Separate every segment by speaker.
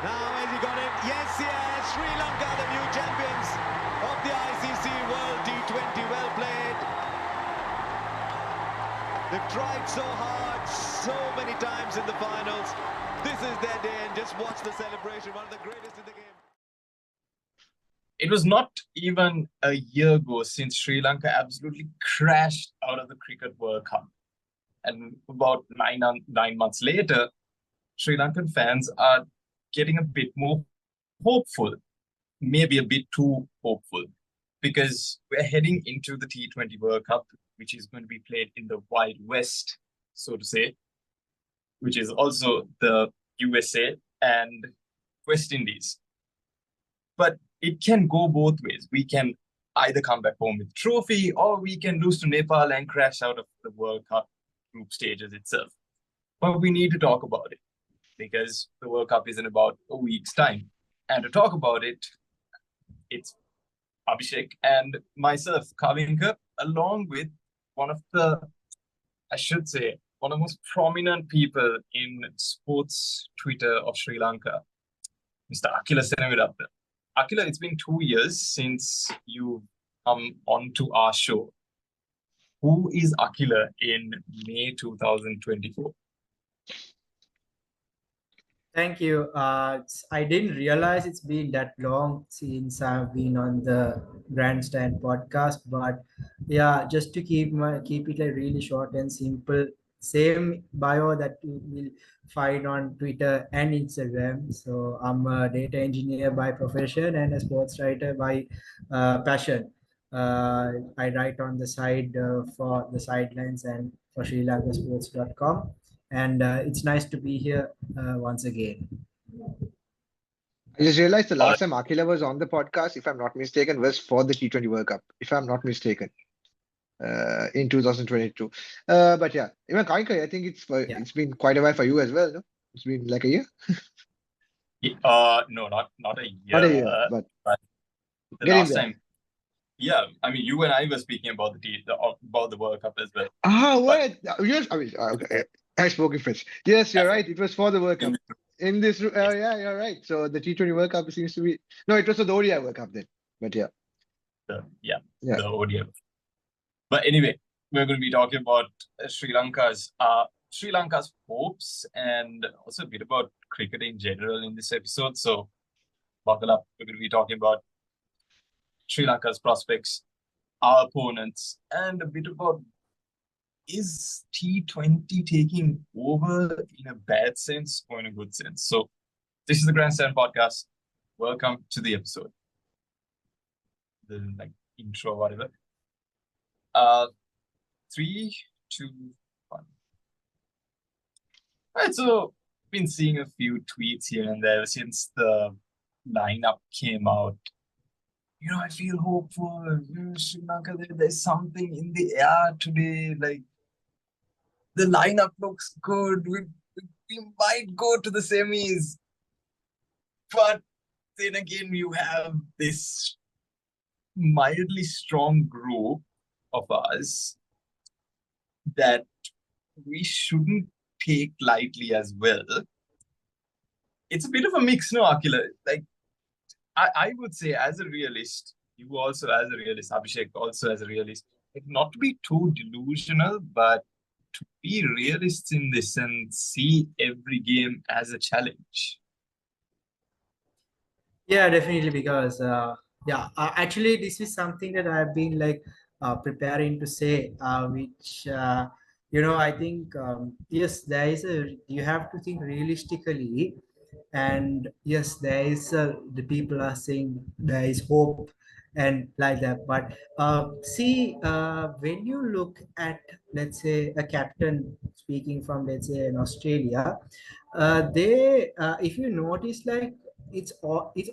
Speaker 1: Now has he got it? Yes, yes. Sri Lanka, the new champions of the ICC World T20. Well played. They've tried so hard, so many times in the finals. This is their day, and just watch the celebration. One of the greatest in the game.
Speaker 2: It was not even a year ago since Sri Lanka absolutely crashed out of the Cricket World Cup. And about nine months later, Sri Lankan fans are getting a bit more hopeful, maybe a bit too hopeful, because we're heading into the T20 World Cup, which is going to be played in the Wild West, so to say, which is also the USA and West Indies. But it can go both ways. We can either come back home with trophy, or we can lose to Nepal and crash out of the World Cup group stages itself. But we need to talk about it because the World Cup is in about a week's time. And to talk about it, it's Abhishek and myself, Kavinka, along with one of the, I should say, one of the most prominent people in sports Twitter of Sri Lanka, Mr. Akhila Seneviratne. Akhila, it's been 2 years since you come onto our show. Who is Akhila in May 2024?
Speaker 3: Thank you. I didn't realize it's been that long since I've been on the Grandstand podcast, but yeah, just to keep it like really short and simple. Same bio that you will find on Twitter and Instagram. So I'm a data engineer by profession and a sports writer by passion. I write on the side for the sidelines and for SriLankaSports.com. And it's nice to be here once again.
Speaker 4: I just realized the last time Akhila was on the podcast, if I'm not mistaken, was for the T20 World Cup, if I'm not mistaken, in 2022. But yeah, even Kainka, I think it's been quite a while for you as well, no? It's been like a year?
Speaker 2: No, not a year.
Speaker 4: Not a year, but
Speaker 2: the last time. Yeah, I mean, you and I were speaking about the World Cup as well.
Speaker 4: What? Yes, I mean, okay. I spoke in French. Yes, you're right. It was for the World Cup. In this, yeah, you're right. So the T20 World Cup seems to be no. It was the ODI World Cup then. But yeah,
Speaker 2: the ODI. But anyway, we're going to be talking about Sri Lanka's hopes and also a bit about cricket in general in this episode. So buckle up. We're going to be talking about Sri Lanka's prospects, our opponents, and a bit about, is T20 taking over in a bad sense or in a good sense? So this is the Grandstand Podcast. Welcome to the episode. The intro, whatever. 3, 2, 1. Right, so been seeing a few tweets here and there since the lineup came out. You know, I feel hopeful. Sri Lanka, there's something in the air today. Like, the lineup looks good. We might go to the semis. But then again, you have this mildly strong group of us that we shouldn't take lightly as well. It's a bit of a mix, no, Akhila? Like, I would say, as a realist, you also as a realist, Abhishek also as a realist, like, not to be too delusional, but to be realists in this and see every game as a challenge.
Speaker 3: Yeah, definitely, because actually this is something that I've been preparing to say, which I think yes, you have to think realistically, and yes, there is the people are saying there is hope and like that, but see, when you look at, let's say, a captain speaking from, let's say, in Australia, if you notice, like, it's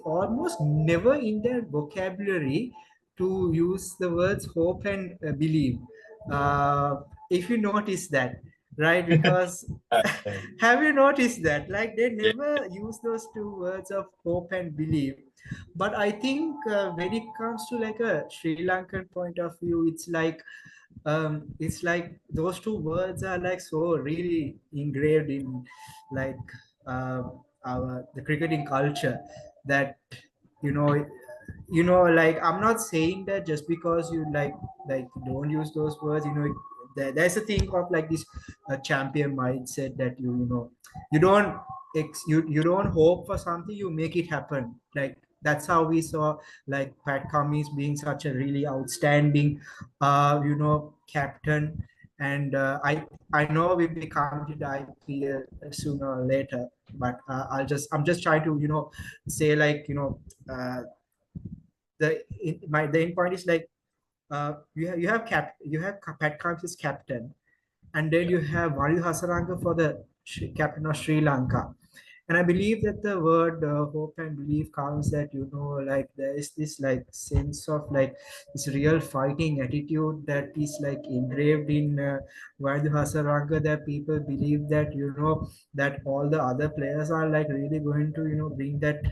Speaker 3: almost never in their vocabulary to use the words hope and believe. If you notice that, right? Because have you noticed that, like, they never use those two words of hope and believe? But I think when it comes to like a Sri Lankan point of view, it's like those two words are like so really engraved in, like, the cricketing culture, that you know like, I'm not saying that just because you like don't use those words, there's a thing of like this champion mindset, that you don't you don't hope for something, you make it happen. Like, that's how we saw like Pat Cummins being such a really outstanding captain. And I know we will come to the IPL sooner or later, but I'm just trying to say, like, the end point is like, you have Pat Cummins as captain, and then you have Vayu Hasaranga for the captain of Sri Lanka. And I believe that the word hope and belief comes that like there is this like sense of like this real fighting attitude that is like engraved in Vayu Hasaranga, that people believe that that all the other players are like really going to bring that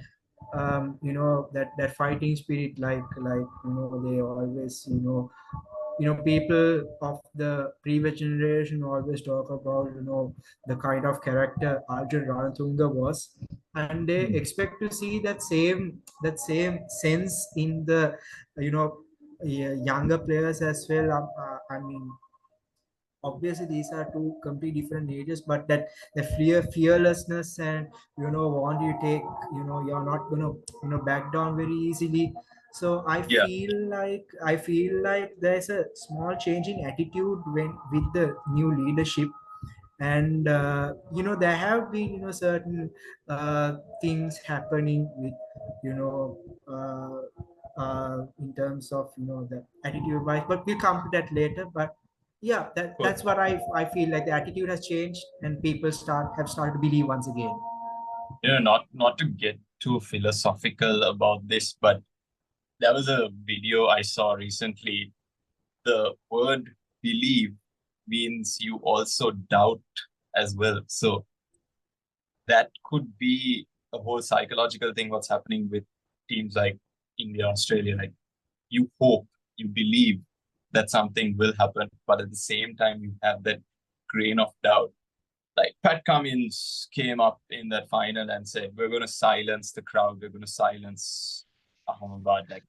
Speaker 3: that fighting spirit, like they always people of the previous generation always talk about the kind of character Arjun Ranatunga was, and they expect to see that same sense in the younger players as well. I mean, obviously these are two completely different ages, but that the fearlessness, and want you take you're not gonna back down very easily. So
Speaker 2: Yeah,
Speaker 3: I feel like there's a small change in attitude when with the new leadership. And there have been certain things happening with you know in terms of the attitude wise, but we'll come to that later. But yeah,
Speaker 2: cool.
Speaker 3: that's what I feel like. The attitude has changed, and people have started to believe once again.
Speaker 2: Not to get too philosophical about this, but there was a video I saw recently. The word believe means you also doubt as well. So that could be a whole psychological thing, what's happening with teams like India, Australia. Like, you hope, you believe that something will happen, but at the same time, you have that grain of doubt. Like, Pat Cummins came up in that final and said, "We're going to silence the crowd. We're going to silence Ahmedabad." Like,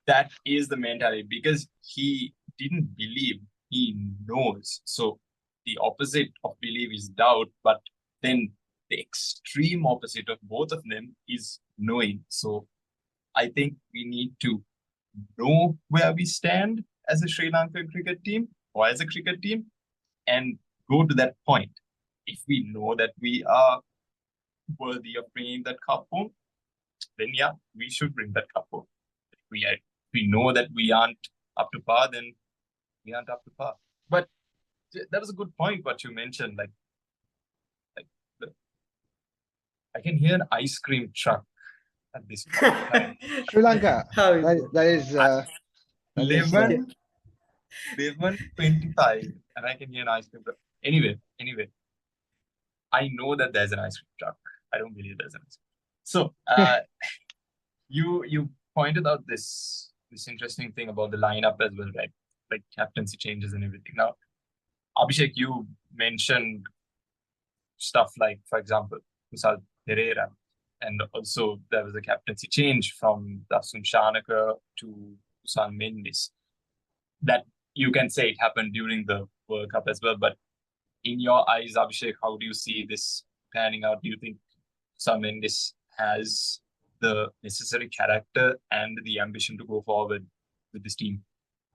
Speaker 2: that is the mentality, because he didn't believe, he knows. So the opposite of belief is doubt, but then the extreme opposite of both of them is knowing. So I think we need to know where we stand as a Sri Lankan cricket team or as a cricket team and go to that point. If we know that we are worthy of bringing that cup home, then yeah, we should bring that cup home. If we know that we aren't up to par, then we aren't up to par. But that was a good point what you mentioned. Like I can hear an ice cream truck at this point in time.
Speaker 4: Sri Lanka.
Speaker 3: How is it?
Speaker 4: That is
Speaker 2: 11:25, and I can hear an ice cream truck. Anyway, I know that there's an ice cream truck. I don't believe there's an ice cream. So you pointed out this interesting thing about the lineup as well, right? Like captaincy changes and everything. Now, Abhishek, you mentioned stuff like, for example, Kusal Perera, and also there was a captaincy change from Dasun Shanaka to Kusal Mendis. That you can say it happened during the World Cup as well. But in your eyes, Abhishek, how do you see this panning out? Do you think Kusal Mendis has the necessary character and the ambition to go forward with this team?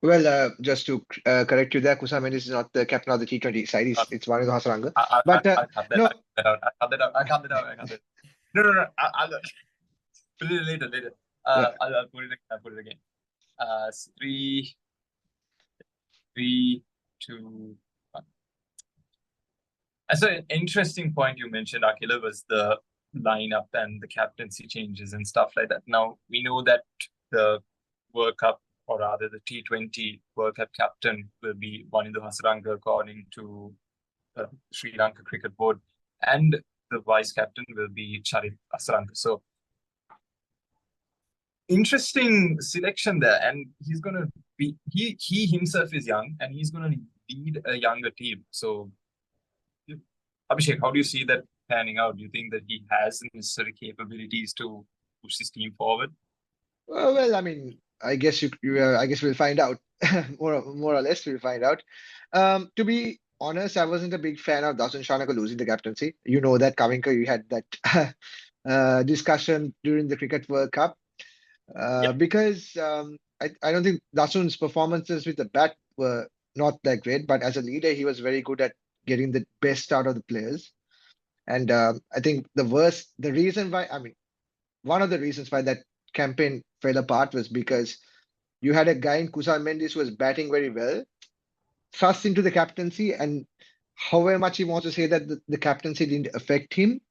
Speaker 4: Well, just to correct you there, Kusal Mendis is not the captain of the T20 side. It's Vayu Hasaranga. But
Speaker 2: I'll cut that
Speaker 4: no,
Speaker 2: out. No. I'll put it later.
Speaker 4: Yeah.
Speaker 2: I'll put it again. 3, 2, 1. So an interesting point you mentioned, Akhila, was the lineup and the captaincy changes and stuff like that. Now, we know that the World Cup, or rather the T20 World Cup captain, will be Wanindu Hasaranga, according to the Sri Lanka Cricket Board, and the vice captain will be Charit Hasaranga. So, interesting selection there, and he's going to be, he himself is young, and he's going to lead a younger team. So, Abhishek, how do you see that panning out? Do you think that he has the necessary capabilities to push his team forward?
Speaker 4: Well, I mean, I guess I guess we'll find out. More or less, we'll find out. To be honest, I wasn't a big fan of Dasun Shanaka losing the captaincy. You know that, Kavinka, you had that discussion during the Cricket World Cup. Because I don't think Dasun's performances with the bat were not that great, but as a leader, he was very good at getting the best out of the players. And I think the reason why, I mean, one of the reasons why that campaign fell apart was because you had a guy in Kusal Mendis who was batting very well, thrust into the captaincy, and however much he wants to say that the captaincy didn't affect him,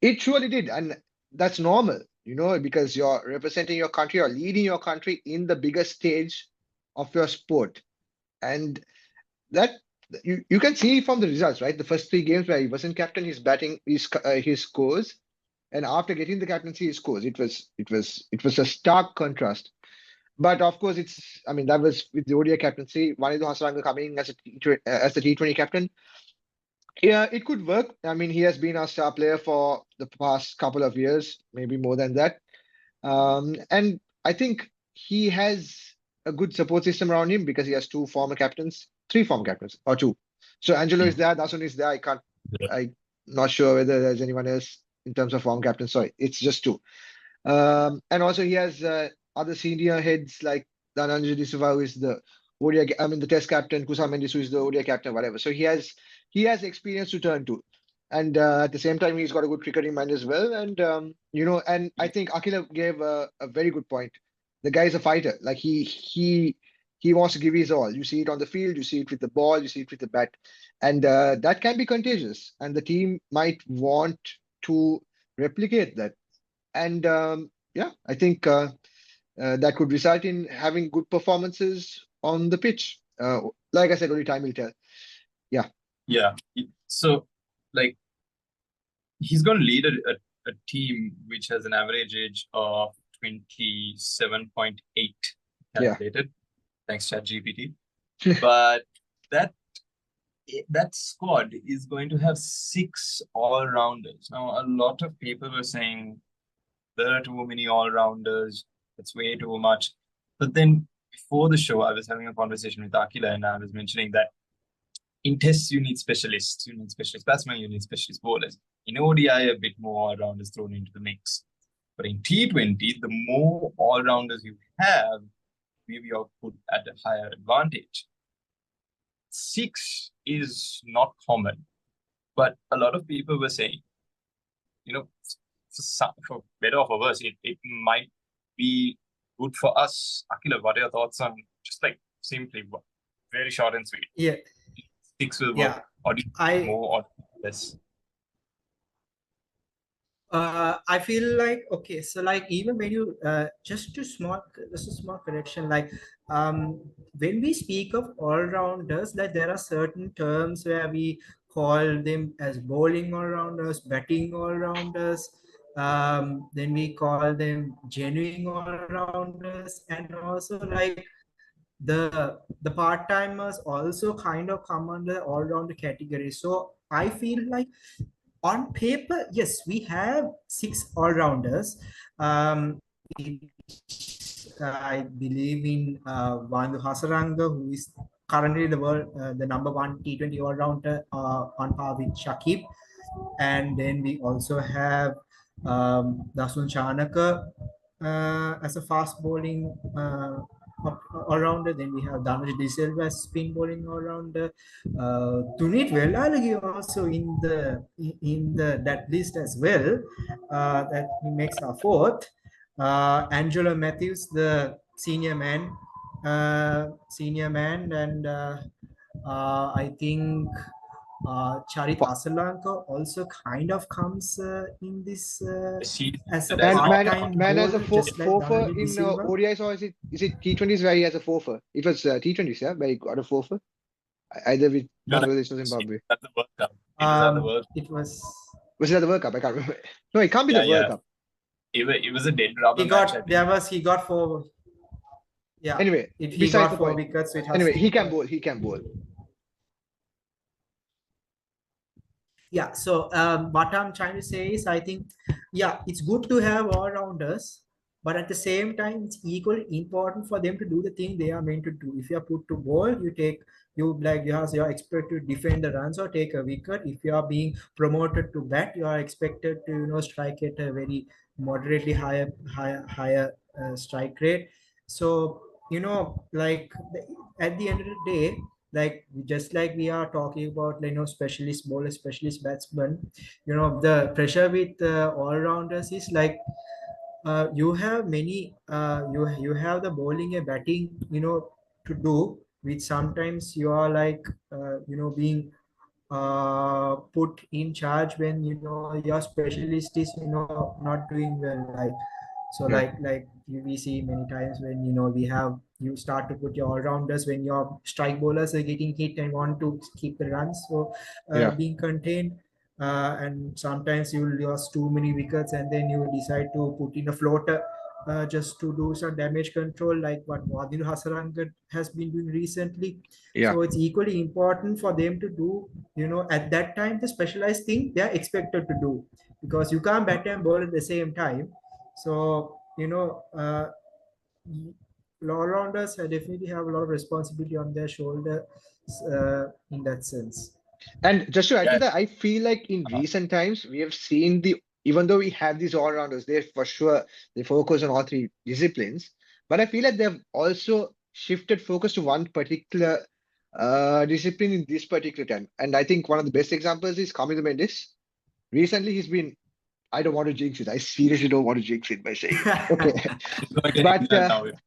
Speaker 4: it surely did. And that's normal, because you're representing your country or leading your country in the biggest stage of your sport. And that you can see from the results, right? The first 3 games where he wasn't captain, his batting, his scores, and after getting the captaincy, his scores. It was a stark contrast. But of course, that was with the ODI captaincy. Wanindu Hasaranga coming as the T20 captain. Yeah, it could work. I mean, he has been our star player for the past couple of years, maybe more than that. And I think he has a good support system around him because he has 3 former captains, or 2. So Angelo is there, Dasun is there. I'm not sure whether there's anyone else in terms of former captain. Sorry, it's just 2. And also he has other senior heads like Dhananjay D'Silva, who is the ODI, the Test captain, Kusal Mendis, who is the ODI captain, whatever. So he has experience to turn to, and at the same time, he's got a good cricketing mind as well. And and I think Akhila gave a very good point. The guy is a fighter. Like he wants to give his all. You see it on the field, you see it with the ball, you see it with the bat, and that can be contagious. And the team might want to replicate that. And I think that could result in having good performances on the pitch. Like I said, only time will tell.
Speaker 2: Yeah. So, like, he's going to lead a team which has an average age of 27.8 calculated, thanks to ChatGPT. But that squad is going to have 6 all-rounders. Now, a lot of people were saying there are too many all-rounders. It's way too much. But then before the show, I was having a conversation with Akhila, and I was mentioning that in tests, you need specialists. You need specialist batsmen, you need specialist bowlers. In ODI, a bit more all-rounders thrown into the mix. But in T20, the more all-rounders you have, maybe you're put at a higher advantage. 6 is not common. But a lot of people were saying, for better or for worse, it might be good for us. Akhila, what are your thoughts on just like simply very short and sweet?
Speaker 3: Yeah.
Speaker 2: 6 will work, or do you more or less?
Speaker 3: I feel like, okay, so like even when you just a small correction, like when we speak of all-rounders, like there are certain terms where we call them as bowling all-rounders, batting all-rounders, then we call them genuine all-rounders, and also like the part-timers also kind of come under all-rounder category. So I feel like on paper, yes, we have 6 all-rounders. I believe in Wanindu Hasaranga, who is currently the number 1 T20 all-rounder on par with Shakib. And then we also have Dasun Shanaka as a fast bowling all-rounder. Then we have Dhananjay D'Silva as spin bowling all-rounder. Tunit Velalagi also in that list as well. That he makes our 4th. Angelo Matthews, the senior man, and I think Charit Asalanka also kind of comes in this as a part-time
Speaker 4: man has a
Speaker 3: bowler, just like
Speaker 4: forfer
Speaker 3: Dhananjay
Speaker 4: in
Speaker 3: D'Silva.
Speaker 4: ODIs, or is it T20s where he has a forfer? It was T20s, yeah, where he got a forfer. Either with Bangladesh or Zimbabwe.
Speaker 2: At the World Cup. It was at the World Cup.
Speaker 3: It was.
Speaker 4: Was it at the World Cup? I can't remember. No, it can't be the World Cup.
Speaker 2: It was a dead rubber match.
Speaker 3: He got 4. Yeah.
Speaker 4: Anyway,
Speaker 3: he got 4 wickets. So
Speaker 4: anyway, he can bowl. He can bowl.
Speaker 3: Yeah, so what I'm trying to say is, I think, yeah, it's good to have all rounders, but at the same time, it's equally important for them to do the thing they are meant to do. If you are put to ball, you're expected to defend the runs or take a wicket. If you are being promoted to bat, you are expected to strike at a very moderately higher strike rate. So at the end of the day, like just like we are talking about specialist bowler, specialist batsman, the pressure with all rounders is like you have many you have the bowling and batting to do, which sometimes you are like being put in charge when your specialist is not doing well, so
Speaker 4: Yeah.
Speaker 3: we see many times when you start to put your all-rounders when your strike bowlers are getting hit and want to keep the runs, so
Speaker 4: Yeah.
Speaker 3: being contained, and sometimes you lose too many wickets and then you decide to put in a floater just to do some damage control, like what Wadil Hasarangan has been doing recently.
Speaker 4: Yeah.
Speaker 3: So it's equally important for them to do, at that time, the specialized thing they are expected to do, because you can't bat and bowl at the same time. So, all-rounders definitely have a lot of responsibility on their shoulder in that sense.
Speaker 4: And just to add to
Speaker 2: Yeah.
Speaker 4: that, I feel like in recent times we have seen even though we have these all-rounders, they for sure they focus on all three disciplines, but I feel like they've also shifted focus to one particular discipline in this particular time. And I think one of the best examples is Kusal Mendis. Recently, he's been. I don't want to jinx it. I seriously don't want to jinx it by saying it. Okay,
Speaker 2: He's going to get
Speaker 4: but
Speaker 2: England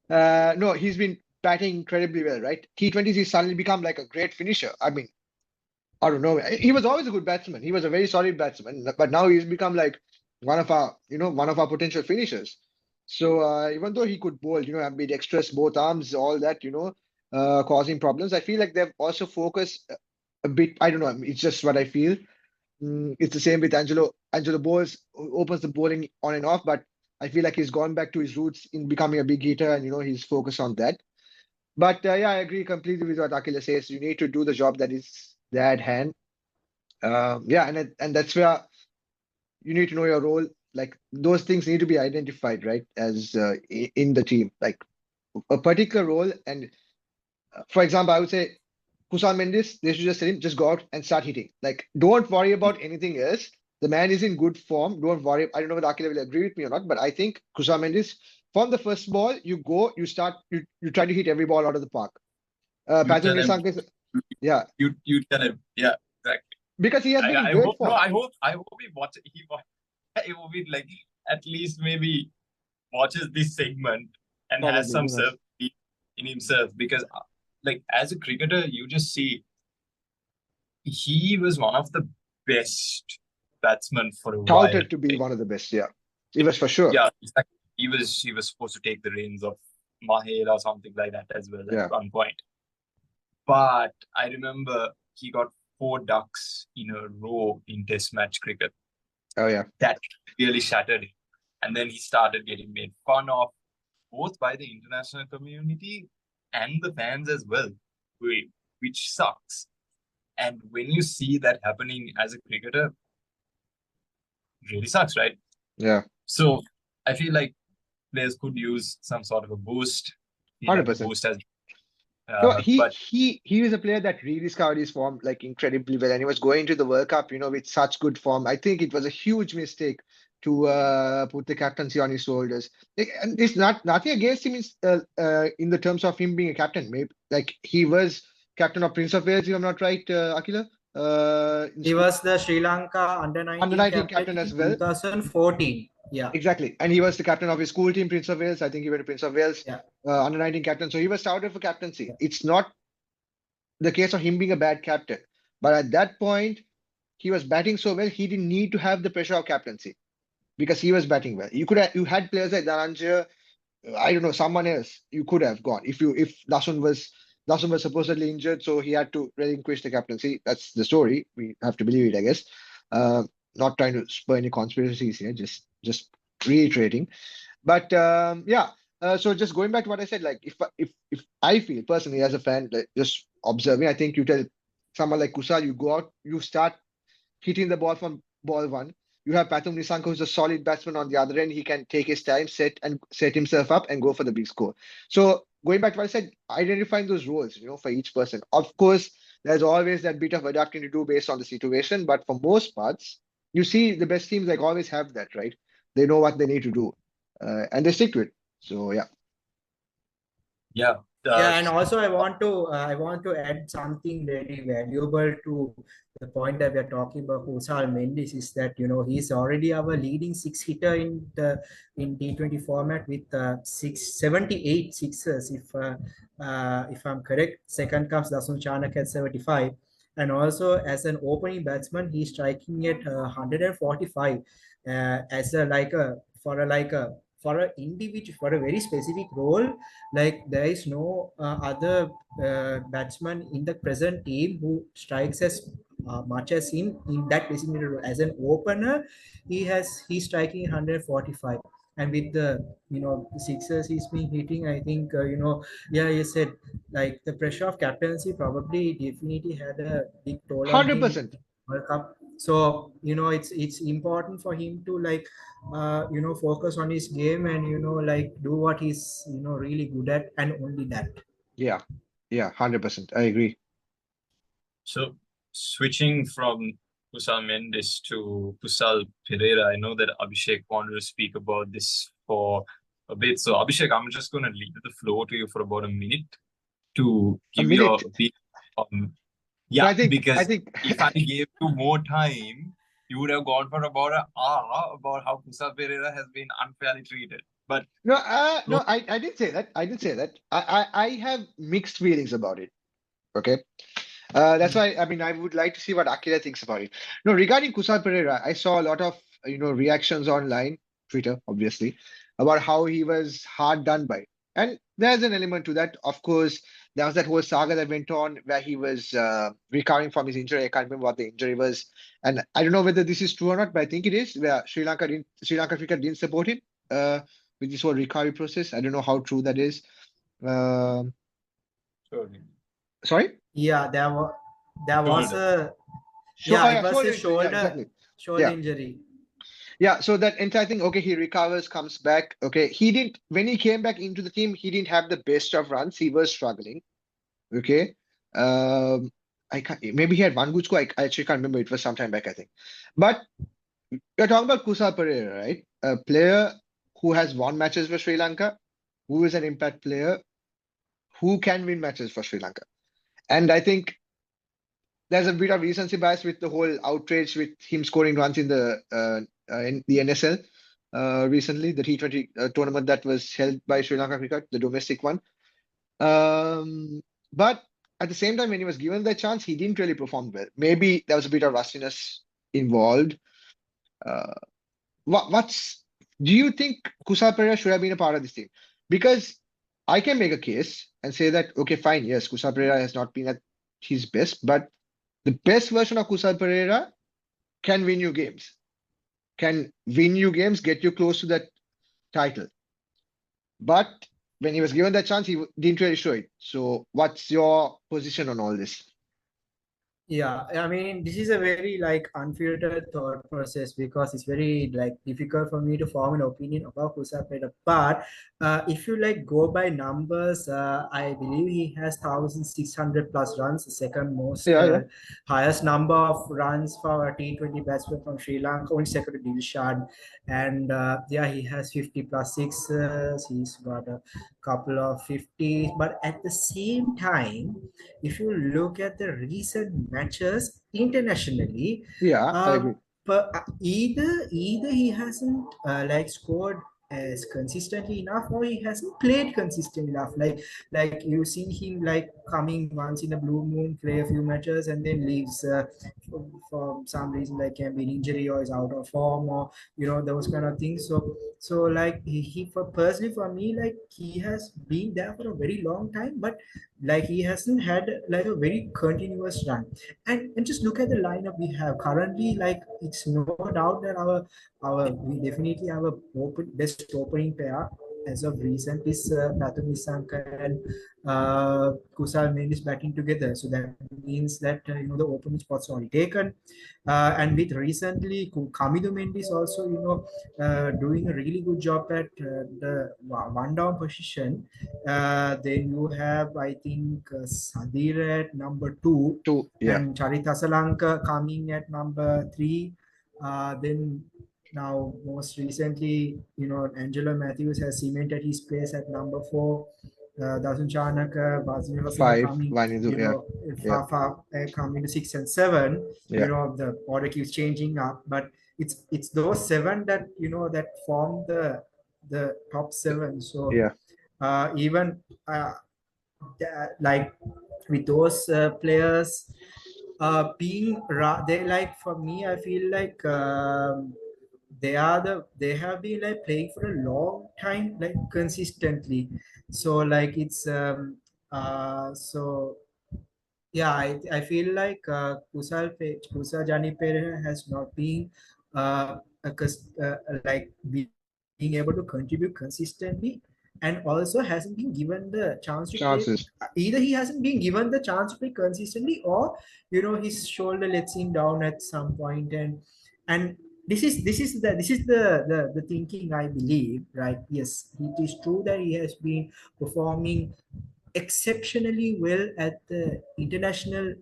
Speaker 2: now.
Speaker 4: no, he's been batting incredibly well, right? T20s, he's suddenly become like a great finisher. I mean, I don't know. He was always a good batsman. He was a very solid batsman, but now he's become like one of our potential finishers. So even though he could bowl, have been extras, both arms, all that, causing problems. I feel like they've also focused a bit. I don't know. It's just what I feel. It's the same with Angelo. Angelo bowls, opens the bowling on and off, but I feel like he's gone back to his roots in becoming a big hitter, and he's focused on that. But yeah, I agree completely with what Akhila says. You need to do the job that is there at hand. Yeah, and that's where you need to know your role. Like those things need to be identified, right? As in the team, like a particular role. And for example, I would say Kusal Mendis, they should just tell him, just go out and start hitting. Like, don't worry about anything else. The man is in good form. Don't worry. I don't know whether Akhila will agree with me or not, but I think Kusal Mendis, from the first ball, you go, you start, you try to hit every ball out of the park.
Speaker 2: You
Speaker 4: Patrick
Speaker 2: tell him.
Speaker 4: Nissanka, yeah,
Speaker 2: You tell him. Yeah, exactly.
Speaker 4: because he has been in great form.
Speaker 2: I hope he will be like at least maybe watches this segment and
Speaker 4: Probably,
Speaker 2: has some
Speaker 4: who knows?
Speaker 2: self-belief in himself, because like as a cricketer you just see he was one of the best batsmen for a while.
Speaker 4: Touted to be one of the best, yeah. He was for sure.
Speaker 2: Yeah, exactly. He was supposed to take the reins of Mahel or something like that as well
Speaker 4: Yeah.
Speaker 2: at one point. But I remember he got 4 ducks in a row in Test match cricket.
Speaker 4: Oh yeah.
Speaker 2: That really shattered him. And then he started getting made fun of, both by the international community and the fans as well, which sucks. And when you see that happening as a cricketer, it really sucks, right?
Speaker 4: Yeah.
Speaker 2: So I feel like players could use some sort of a boost.
Speaker 4: 100%.
Speaker 2: Boost as
Speaker 4: No,
Speaker 2: but
Speaker 4: he was a player that rediscovered his form like incredibly well, and he was going to the World Cup, with such good form. I think it was a huge mistake to put the captaincy on his shoulders. And it's nothing against him in the terms of him being a captain. Maybe like he was captain of Prince of Wales, if I'm not right, Akhila.
Speaker 3: He was the Sri Lanka under-19
Speaker 4: Under-19
Speaker 3: captain
Speaker 4: captain as
Speaker 3: in
Speaker 4: well.
Speaker 3: 2014. Yeah.
Speaker 4: Exactly. And he was the captain of his school team, Prince of Wales. I think he went to Prince of Wales,
Speaker 3: Yeah.
Speaker 4: under-19 captain. So he was touted for captaincy.
Speaker 3: Yeah.
Speaker 4: It's not the case of him being a bad captain. But at that point, he was batting so well, he didn't need to have the pressure of captaincy because he was batting well. You had players like Dhananjaya, I don't know, someone else you could have gone if Dasun was supposedly injured, so he had to relinquish the captaincy. That's the story. We have to believe it, I guess. Not trying to spur any conspiracies here, just reiterating. But yeah. So just going back to what I said, like if I feel personally as a fan, like, just observing, I think you tell someone like Kusal, you go out, you start hitting the ball from ball one. You have Pathum Nisanka, who's a solid batsman on the other end. He can take his time, set himself up, and go for the big score. So going back to what I said, identifying those roles, for each person. Of course, there's always that bit of adapting to do based on the situation, but for most parts, you see the best teams like always have that, right? They know what they need to do, and they stick to it. So yeah.
Speaker 2: Yeah.
Speaker 3: Yeah, and also I want to add something very valuable to the point that we're talking about Kusal Mendis is that he's already our leading six hitter in T20 format with 678 sixes if I'm correct. Second comes Dasun Chanak at 75, and also as an opening batsman he's striking at 145 as a like a for a like a for an individual for a very specific role. Like there is no other batsman in the present team who strikes as much as in that designated role. As an opener, he's striking 145, and with the sixes he's been hitting, I think yeah, you said like the pressure of captaincy probably definitely had a big toll on him in
Speaker 4: 100%.
Speaker 3: World Cup. So it's important for him to focus on his game and like do what he's really good at, and only that.
Speaker 4: Yeah. Yeah, 100%. I agree.
Speaker 2: So switching from Kusal Mendis to Kusal Perera, I know that Abhishek wanted to speak about this for a bit. So Abhishek, I'm just going to leave the floor to you for about a minute to
Speaker 4: A
Speaker 2: give your
Speaker 4: minute.
Speaker 2: opinion on.
Speaker 4: No,
Speaker 2: Yeah,
Speaker 4: I think
Speaker 2: because if I gave you more time, you would have gone for about an hour about how Kusal Perera has been unfairly treated. But
Speaker 4: no, I didn't say that. I didn't say that. I have mixed feelings about it. Okay. That's why I mean I would like to see what Akira thinks about it. No, regarding Kusal Perera, I saw a lot of reactions online, Twitter, obviously, about how he was hard done by. And there's an element to that. Of course, there was that whole saga that went on where he was recovering from his injury. I can't remember what the injury was, and I don't know whether this is true or not, but I think it is. Where Sri Lanka cricket didn't support him with this whole recovery process. I don't know how true that is. Um Sorry.
Speaker 3: Yeah, there was
Speaker 2: shoulder.
Speaker 3: a
Speaker 4: Oh,
Speaker 3: yeah, it
Speaker 4: yeah,
Speaker 3: was
Speaker 4: shoulder
Speaker 3: a
Speaker 4: injury. Yeah, exactly.
Speaker 3: shoulder
Speaker 4: Yeah.
Speaker 3: injury.
Speaker 4: Yeah, so that entire thing, okay, he recovers, comes back. Okay, when he came back into the team, he didn't have the best of runs. He was struggling. Okay. Um, I can't, maybe he had one good score. I actually can't remember. It was some time back, I think. But we're talking about Kusal Perera, right? A player who has won matches for Sri Lanka, who is an impact player, who can win matches for Sri Lanka. And I think there's a bit of recency bias with the whole outrage with him scoring runs in the NSL recently, the T20 tournament that was held by Sri Lanka Cricket, the domestic one. But at the same time, when he was given the chance, he didn't really perform well. Maybe there was a bit of rustiness involved. Uh, do you think Kusal Perera should have been a part of this team? Because I can make a case and say that, okay, fine, yes, Kusal Perera has not been at his best, but the best version of Kusal Perera can win you games, get you close to that title. But when he was given that chance, he didn't really show it. So what's your position on all this?
Speaker 3: Yeah, I mean, this is a very like unfiltered thought process because it's very like difficult for me to form an opinion about Kusal Perera. But if you like go by numbers, I believe he has 1,600 plus runs, the second most highest number of runs for a T20 batsman from Sri Lanka, only second to Dilshan. And yeah, he has 50 plus sixes. He's got a couple of 50s, but at the same time, if you look at the recent matches internationally,
Speaker 4: Yeah, I agree.
Speaker 3: but either he hasn't like scored as consistently enough, or he hasn't played consistent enough. Like you see him like coming once in a blue moon, play a few matches, and then leaves for some reason, like can be an injury or is out of form, or those kind of things. So like he for personally for me, like he has been there for a very long time, but like he hasn't had like a very continuous run. And just look at the lineup we have currently. Like it's no doubt that we definitely have a best opening pair, as of recent is Ratu Nisanka and Kusal Mendis batting together. So that means that the opening spots are already taken. And with recently Kamidu Mendis also doing a really good job at the one down position. Then you have, I think, Sadira at number 2
Speaker 4: Yeah.
Speaker 3: and Charita Salanka coming at number 3. Then now most recently, Angelo Matthews has cemented his place at number 4. Dasun Chanaka, Basil Hosina
Speaker 4: 5,
Speaker 3: coming,
Speaker 4: Vanidu, yeah. Yeah.
Speaker 3: Fafa coming to 6 and 7.
Speaker 4: Yeah.
Speaker 3: The order keeps changing up, but it's those 7 that that form the top 7. So
Speaker 4: Yeah.
Speaker 3: even like with those players they, like, for me, I feel like they have been like playing for a long time, like consistently. So like it's so yeah, I feel like Kusal Jani Perera has not been like being able to contribute consistently, and also hasn't been given the chance to play.
Speaker 4: Chances.
Speaker 3: Either he hasn't been given the chance to play consistently, or his shoulder lets him down at some point, and this is the thinking, I believe, right? Yes, it is true that he has been performing exceptionally well at the international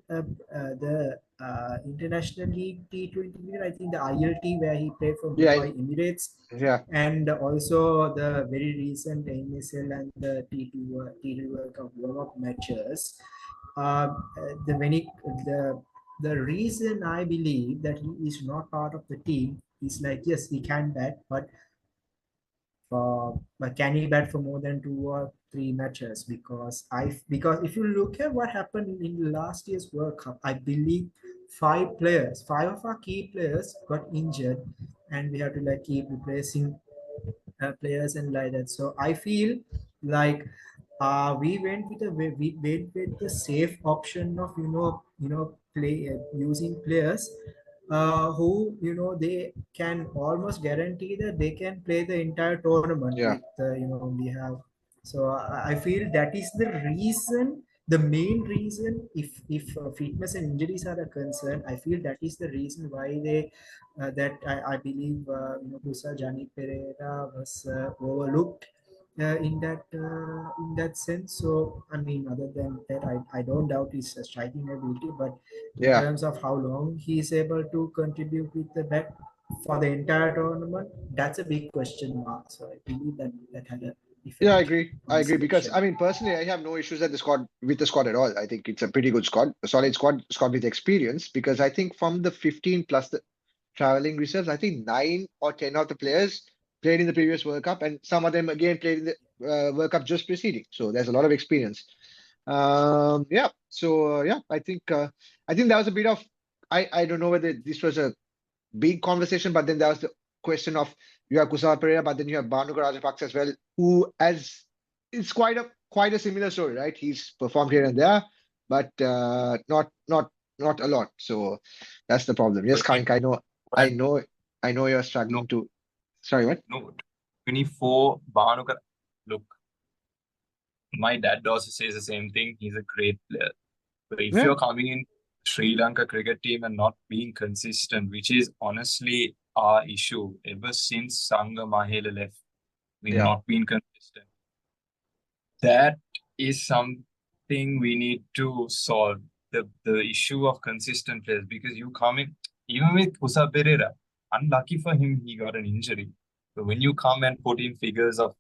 Speaker 3: international league T20 cricket. I think the ILT where he played for Dubai Emirates, and also the very recent NSL and the T20 World Cup warm-up matches. The reason I believe that he is not part of the team is like, yes, he can bat, but can he bat for more than 2 or 3 matches? Because if you look at what happened in last year's World Cup, I believe 5 of our key players got injured, and we have to like keep replacing players and like that. So I feel like we went with the safe option of play using players who they can almost guarantee that they can play the entire tournament with we have. So I feel that is the reason, the main reason. If fitness and injuries are a concern, I feel that is the reason why they that I believe Kusal Jani Perera was overlooked in that sense. So I mean, other than that, I don't doubt his striking ability, but in terms of how long he is able to contribute with the bat for the entire tournament, that's a big question mark. So I believe that had a effect.
Speaker 4: I agree because I mean, personally, I have no issues with the squad at all. I think it's a pretty good squad, a solid squad with experience, because I think from the 15 plus the traveling reserves, I think 9 or 10 of the players played in the previous World Cup, and some of them again played in the World Cup just preceding. So there's a lot of experience. I think that was a bit of, I don't know whether this was a big conversation, but then there was the question of, you have Kusal Perera, but then you have Bhanuka Rajapaksa as well, who it's quite a similar story, right? He's performed here and there, but not a lot. So that's the problem. Yes, Kaink, I know you're struggling to. Sorry, what?
Speaker 2: No, 24 Bhanuka. Look, my dad also says the same thing. He's a great player. But if you're coming in Sri Lanka cricket team and not being consistent, which is honestly our issue ever since Sangha Mahela left, we've not been consistent. That is something we need to solve. The issue of consistent players, because you come in, even with Kusal Perera, unlucky for him, he got an injury. But when you come and put in figures of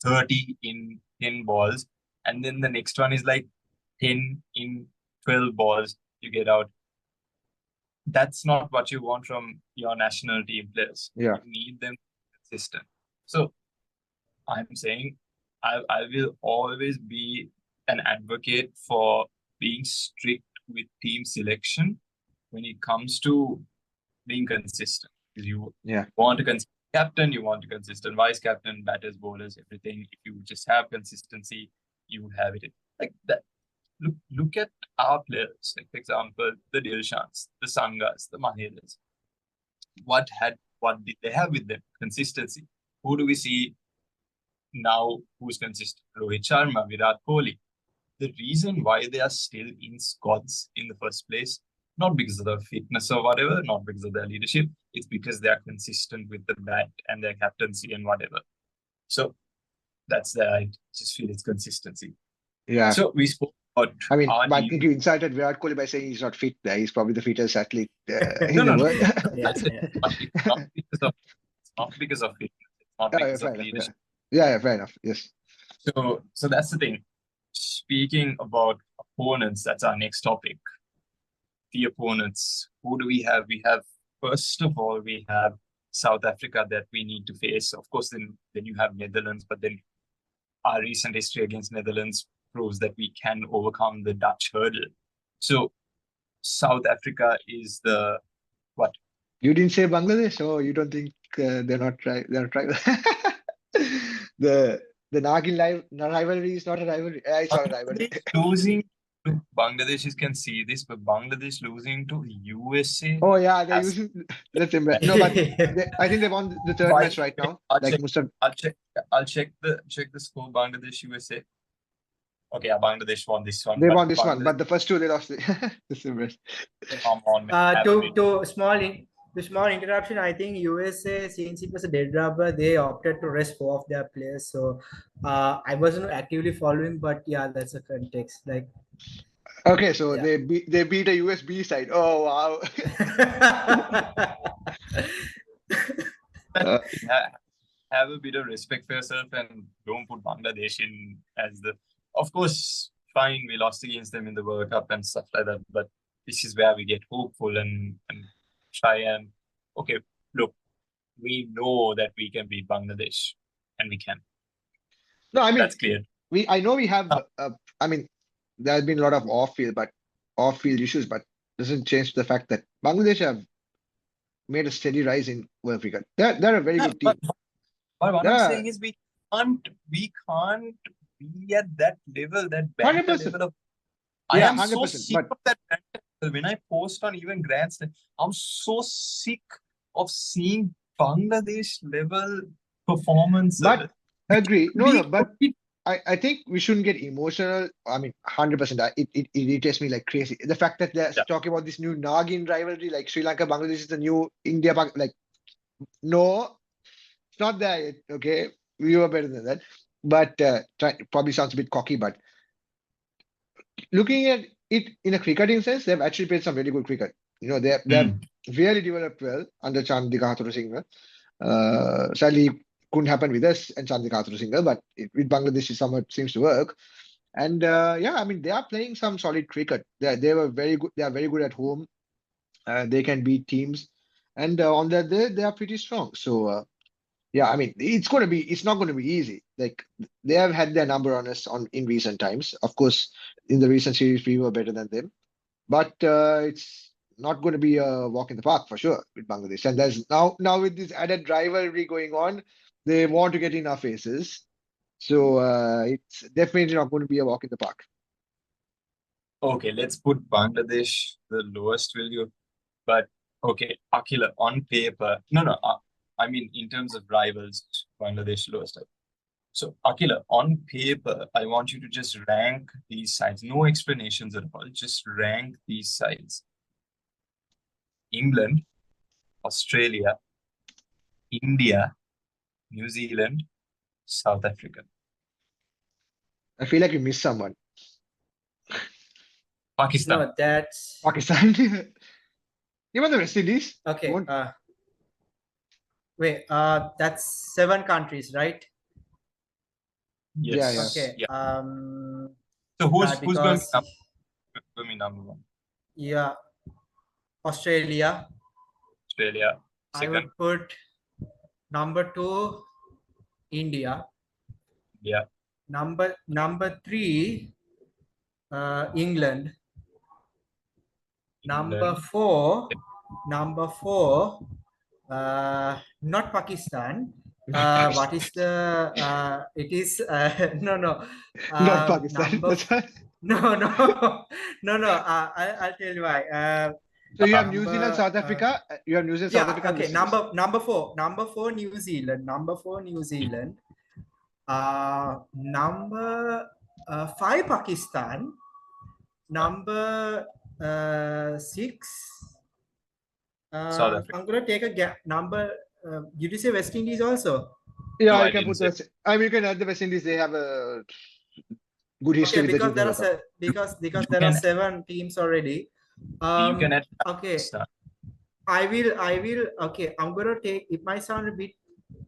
Speaker 2: 30 in 10 balls, and then the next one is like 10 in 12 balls, you get out. That's not what you want from your national team players.
Speaker 4: You
Speaker 2: need them consistent. So I'm saying I will always be an advocate for being strict with team selection when it comes to being consistent. Because you want a consistent captain, you want a consistent vice captain, batters, bowlers, everything. If you just have consistency, you would have it. Like that. Look at our players. Like, for example, the Dilshans, the Sangas, the Mahelas. What did they have with them? Consistency. Who do we see now who's consistent? Rohit Sharma, Virat Kohli. The reason why they are still in squads in the first place, not because of their fitness or whatever, not because of their leadership, it's because they are consistent with the bat and their captaincy and whatever. So that's there. I just feel it's consistency.
Speaker 4: Yeah.
Speaker 2: So we spoke about.
Speaker 4: I mean, I think you insulted Virat Kohli by saying he's not fit there. He's probably the fittest athlete in the world.
Speaker 2: Not because of fitness. It's not because of leadership.
Speaker 4: Yeah, fair enough. Yes.
Speaker 2: So that's the thing. Speaking about opponents, that's our next topic. The opponents. Who do we have? We have, first of all, we have South Africa that we need to face. Of course, then you have Netherlands, but then our recent history against Netherlands proves that we can overcome the Dutch hurdle. So South Africa is the what?
Speaker 4: You didn't say Bangladesh, or you don't think they're not they're tribal? The Nagin rivalry is not a rivalry. It's not a rivalry.
Speaker 2: Losing to Bangladesh can see this, but Bangladesh losing to USA.
Speaker 4: Oh yeah, they're using. Let's embarrass. No, but I think they won the third match right now.
Speaker 2: I'll check the score. Bangladesh USA. Okay, Bangladesh won this one.
Speaker 4: They won this one, but the first two they lost. This is
Speaker 2: Come on, man.
Speaker 3: To small interruption, I think USA, since it was a dead rubber, they opted to rest 4 of their players. So I wasn't actively following, but yeah, that's a context. Like,
Speaker 4: okay, so yeah. they beat a USB side. Oh wow.
Speaker 2: Have a bit of respect for yourself and don't put Bangladesh in as the. Of course, fine, we lost against them in the World Cup and stuff like that, but this is where we get hopeful and try and, okay, look, we know that we can beat Bangladesh, and we can.
Speaker 4: No, I mean,
Speaker 2: that's clear.
Speaker 4: I know we have, I mean, there has been a lot of off-field issues, but doesn't change the fact that Bangladesh have made a steady rise in world cricket. They're a very good team.
Speaker 2: But what I'm saying is we can't be at that level, that banter level of. I am so sick of that banter. When I post on even Grandstand, I'm so sick of seeing Bangladesh level performance.
Speaker 4: But agree, but I think we shouldn't get emotional. I mean, 100%. It irritates me like crazy. The fact that they're talking about this new Nagin rivalry, like Sri Lanka, Bangladesh is the new India. Like, no, it's not that yet. Okay, we were better than that. But probably sounds a bit cocky. But looking at it in a cricketing sense, they've actually played some really good cricket. You know, they've really developed well under Chandika Hathurusingha. Sadly, couldn't happen with us and Chandika Hathurusingha, but with Bangladesh, it somewhat seems to work. And yeah, I mean, they are playing some solid cricket. They were very good. They are very good at home. They can beat teams, and on that day, they are pretty strong. So yeah, I mean, it's not going to be easy. Like, they have had their number on us in recent times. Of course, in the recent series, we were better than them, but it's not going to be a walk in the park for sure with Bangladesh. And there's now with this added rivalry going on, they want to get in our faces. So it's definitely not going to be a walk in the park.
Speaker 2: Okay, let's put Bangladesh the lowest, will you? But okay, Akhila, on paper, I mean, in terms of rivals, Bangladesh lowest. So, Akhila, on paper, I want you to just rank these sides. No explanations at all. Just rank these sides. England, Australia, India, New Zealand, South Africa.
Speaker 4: I feel like you missed someone.
Speaker 2: Pakistan.
Speaker 3: No, that's
Speaker 4: Pakistan. You want the West Indies?
Speaker 3: Okay. Wait, that's 7 countries, right?
Speaker 2: Yes.
Speaker 4: Yeah.
Speaker 3: Okay.
Speaker 2: Yeah. So who's going to be number 1?
Speaker 3: Yeah. Australia.
Speaker 2: Second.
Speaker 3: I would put number 2, India.
Speaker 2: Yeah.
Speaker 3: Number 3, England. Number 4, not Pakistan. What is the? It is no.
Speaker 4: Not Pakistan.
Speaker 3: No. I'll tell you why.
Speaker 4: So you have New Zealand, South Africa. You have New Zealand, South Africa.
Speaker 3: Okay. Number 4. Number 4, New Zealand. Number 4, New Zealand. Number 5, Pakistan. Number 6.
Speaker 2: South Africa.
Speaker 3: I'm gonna take a gap. Number. Did you say West Indies also?
Speaker 4: Yeah,
Speaker 2: No, I
Speaker 4: you can
Speaker 2: didn't
Speaker 4: put
Speaker 2: say.
Speaker 4: the. I mean, you can add the West Indies. They have a good history
Speaker 3: Okay,
Speaker 4: with the
Speaker 3: because
Speaker 4: T20
Speaker 3: there
Speaker 4: World Cup.
Speaker 3: are because
Speaker 2: You
Speaker 3: there are
Speaker 2: can
Speaker 3: 7 teams already.
Speaker 2: you can add
Speaker 3: Okay,
Speaker 2: Pakistan.
Speaker 3: I will. Okay, I'm gonna take. It might sound a bit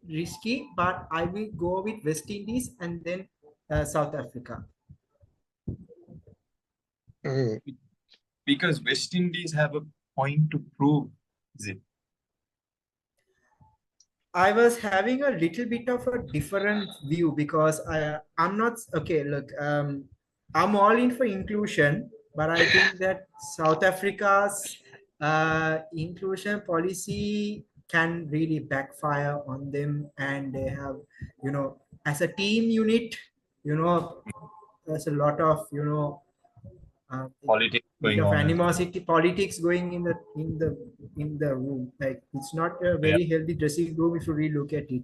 Speaker 3: risky, but I will go with West Indies and then South Africa.
Speaker 4: Mm.
Speaker 2: Because West Indies have a point to prove. Is it?
Speaker 3: I was having a little bit of a different view because I'm not okay. Look, I'm all in for inclusion, but I think that South Africa's inclusion policy can really backfire on them, and they have, as a team unit, there's a lot of uh,
Speaker 2: Politics
Speaker 3: bit
Speaker 2: going
Speaker 3: of
Speaker 2: on as well.
Speaker 3: animosity politics going in the room. Like, it's not a
Speaker 2: Yeah.
Speaker 3: very healthy dressing room if you really look at it.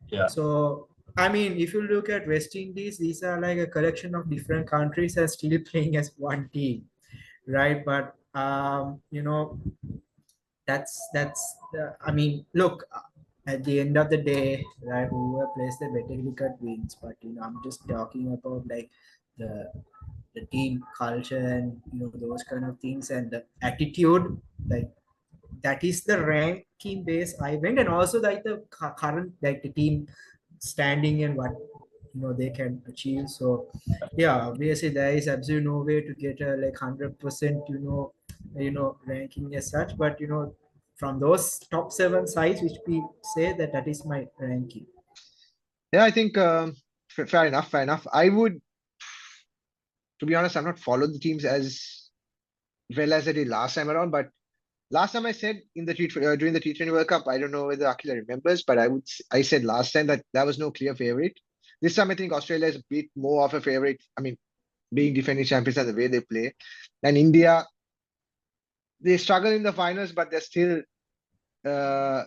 Speaker 2: Yeah.
Speaker 3: So I mean, if you look at West Indies, these are like a collection of different countries and still playing as one team, right? But I mean, look, at the end of the day, right, whoever plays the better cricket wins. But I'm just talking about like the team culture and those kind of things and the attitude. Like, that is the ranking base I went, and also like the current, like the team standing and what they can achieve. So yeah, obviously there is absolutely no way to get a like 100% ranking as such, but from those top 7 sides, which we say that is my ranking.
Speaker 4: Yeah, I think fair enough. Fair enough. I would, to be honest, I've not followed the teams as well as I did last time around. But last time I said in the during the T20 World Cup, I don't know whether Akhila remembers, but I said last time that there was no clear favorite. This time I think Australia is a bit more of a favorite. I mean, being defending champions and the way they play, and India, they struggle in the finals, but they're still. Uh,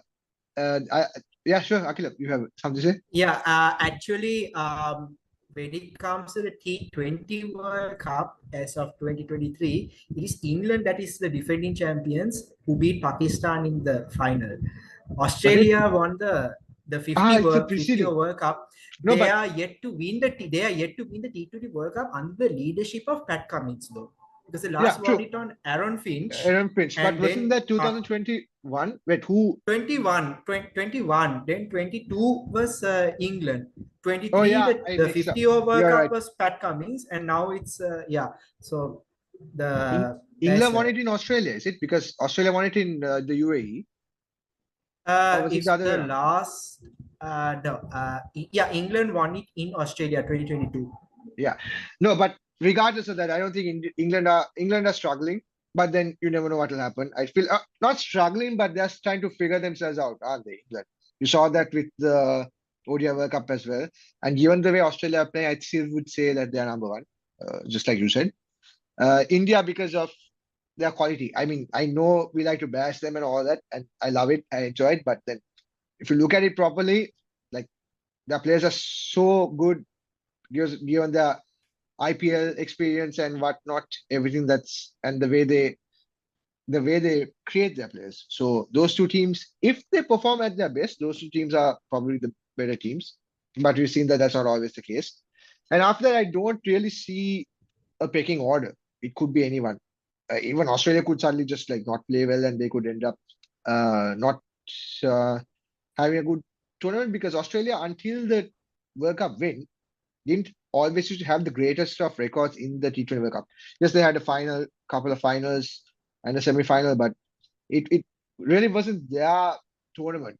Speaker 4: yeah, sure, Akhila, you have something to say?
Speaker 3: Yeah, actually, when it comes to the T20 World Cup as of 2023, it is England that is the defending champions who beat Pakistan in the final.
Speaker 4: But it,
Speaker 3: Australia won the 50
Speaker 4: it's the
Speaker 3: 50
Speaker 4: preceding.
Speaker 3: World Cup.
Speaker 4: No,
Speaker 3: They
Speaker 4: but
Speaker 3: are yet to win they are yet to win the T20 World Cup under the leadership of Pat Cummins, though, because they
Speaker 4: yeah,
Speaker 3: last won
Speaker 4: true.
Speaker 3: it on Aaron Finch,
Speaker 4: Aaron Finch, but
Speaker 3: and
Speaker 4: wasn't
Speaker 3: then
Speaker 4: that 2021? Wait, who?
Speaker 3: 21, then 22 was England,
Speaker 4: Oh
Speaker 3: 23
Speaker 4: yeah, I
Speaker 3: the
Speaker 4: mixed up.
Speaker 3: 50 over World
Speaker 4: You're
Speaker 3: Cup
Speaker 4: right.
Speaker 3: was Pat Cummins, and now it's yeah. So there's
Speaker 4: England won it in Australia, is it? Because Australia won it in the UAE, or was it
Speaker 3: it's
Speaker 4: the other way
Speaker 3: the
Speaker 4: around?
Speaker 3: last no yeah, England won it in Australia 2022.
Speaker 4: Yeah, no, but regardless of that, I don't think England are struggling. But then you never know what will happen. I feel not struggling, but they're trying to figure themselves out, aren't they? England. You saw that with the ODI World Cup as well. And given the way Australia are playing, I still would say that they're number one, just like you said. India, because of their quality. I mean, I know we like to bash them and all that, and I love it. I enjoy it. But then if you look at it properly, like their players are so good, given their IPL experience and whatnot, everything that's and the way they create their players. So those two teams, if they perform at their best, those two teams are probably the better teams. But we've seen that that's not always the case. And after that, I don't really see a pecking order. It could be anyone. Even Australia could suddenly just like not play well, and they could end up not uh, having a good tournament because Australia, until the World Cup win, didn't always used to have the greatest of records in the T20 World Cup. Yes, they had a final, couple of finals, and a semi-final, but it really wasn't their tournament.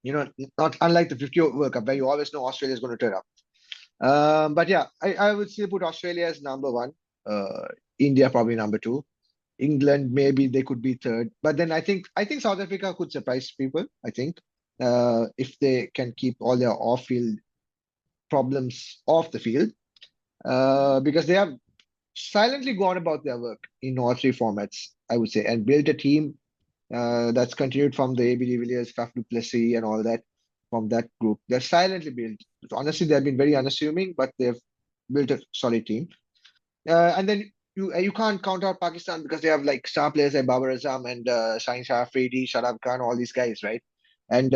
Speaker 4: Not unlike the 50 World Cup where you always know Australia is going to turn up. But yeah, I would still put Australia as number one. India probably number two. England maybe they could be third. But then I think South Africa could surprise people. I think if they can keep all their off-field problems off the field, because they have silently gone about their work in all 3 formats, I would say, and built a team that's continued from the AB de Villiers, Faf du Plessis, and all that. from that group. They're silently built. Honestly, they've been very unassuming, but they've built a solid team. And then you can't count out Pakistan because they have like star players like Babar Azam and Shaheen Shah Afridi, Shadab Khan, all these guys, right? And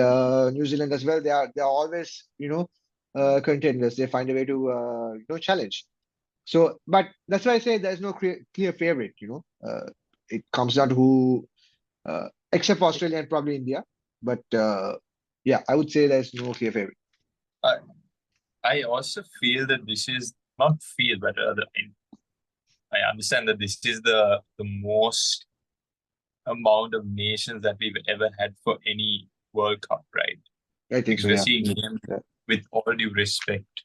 Speaker 4: New Zealand as well. They're always contenders. They find a way to challenge. So, but that's why I say there's no clear favorite. It comes down to who, except Australia and probably India. But yeah, I would say there's no clear favorite.
Speaker 2: I also feel that this is not feel, but I understand that this is the most amount of nations that we've ever had for any World Cup, right?
Speaker 4: I think
Speaker 2: Because
Speaker 4: so.
Speaker 2: we're
Speaker 4: Yeah.
Speaker 2: seeing names, with all due respect,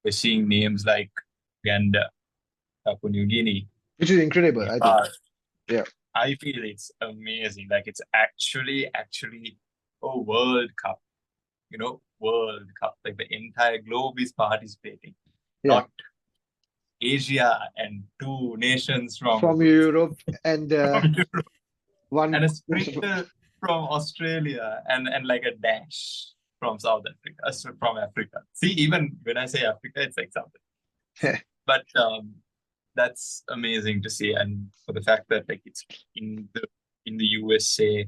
Speaker 2: we're seeing names like Uganda, Papua New Guinea,
Speaker 4: Which is incredible, I think. Yeah.
Speaker 2: I feel it's amazing. Like it's actually a World Cup, World Cup. Like the entire globe is participating,
Speaker 4: Yeah.
Speaker 2: not Asia and two nations from
Speaker 4: Europe and
Speaker 2: Europe,
Speaker 4: one
Speaker 2: and a sprinkle from Australia and like a dash from South Africa, from Africa. See, even when I say Africa, it's like something. But that's amazing to see, and for the fact that like it's in the USA,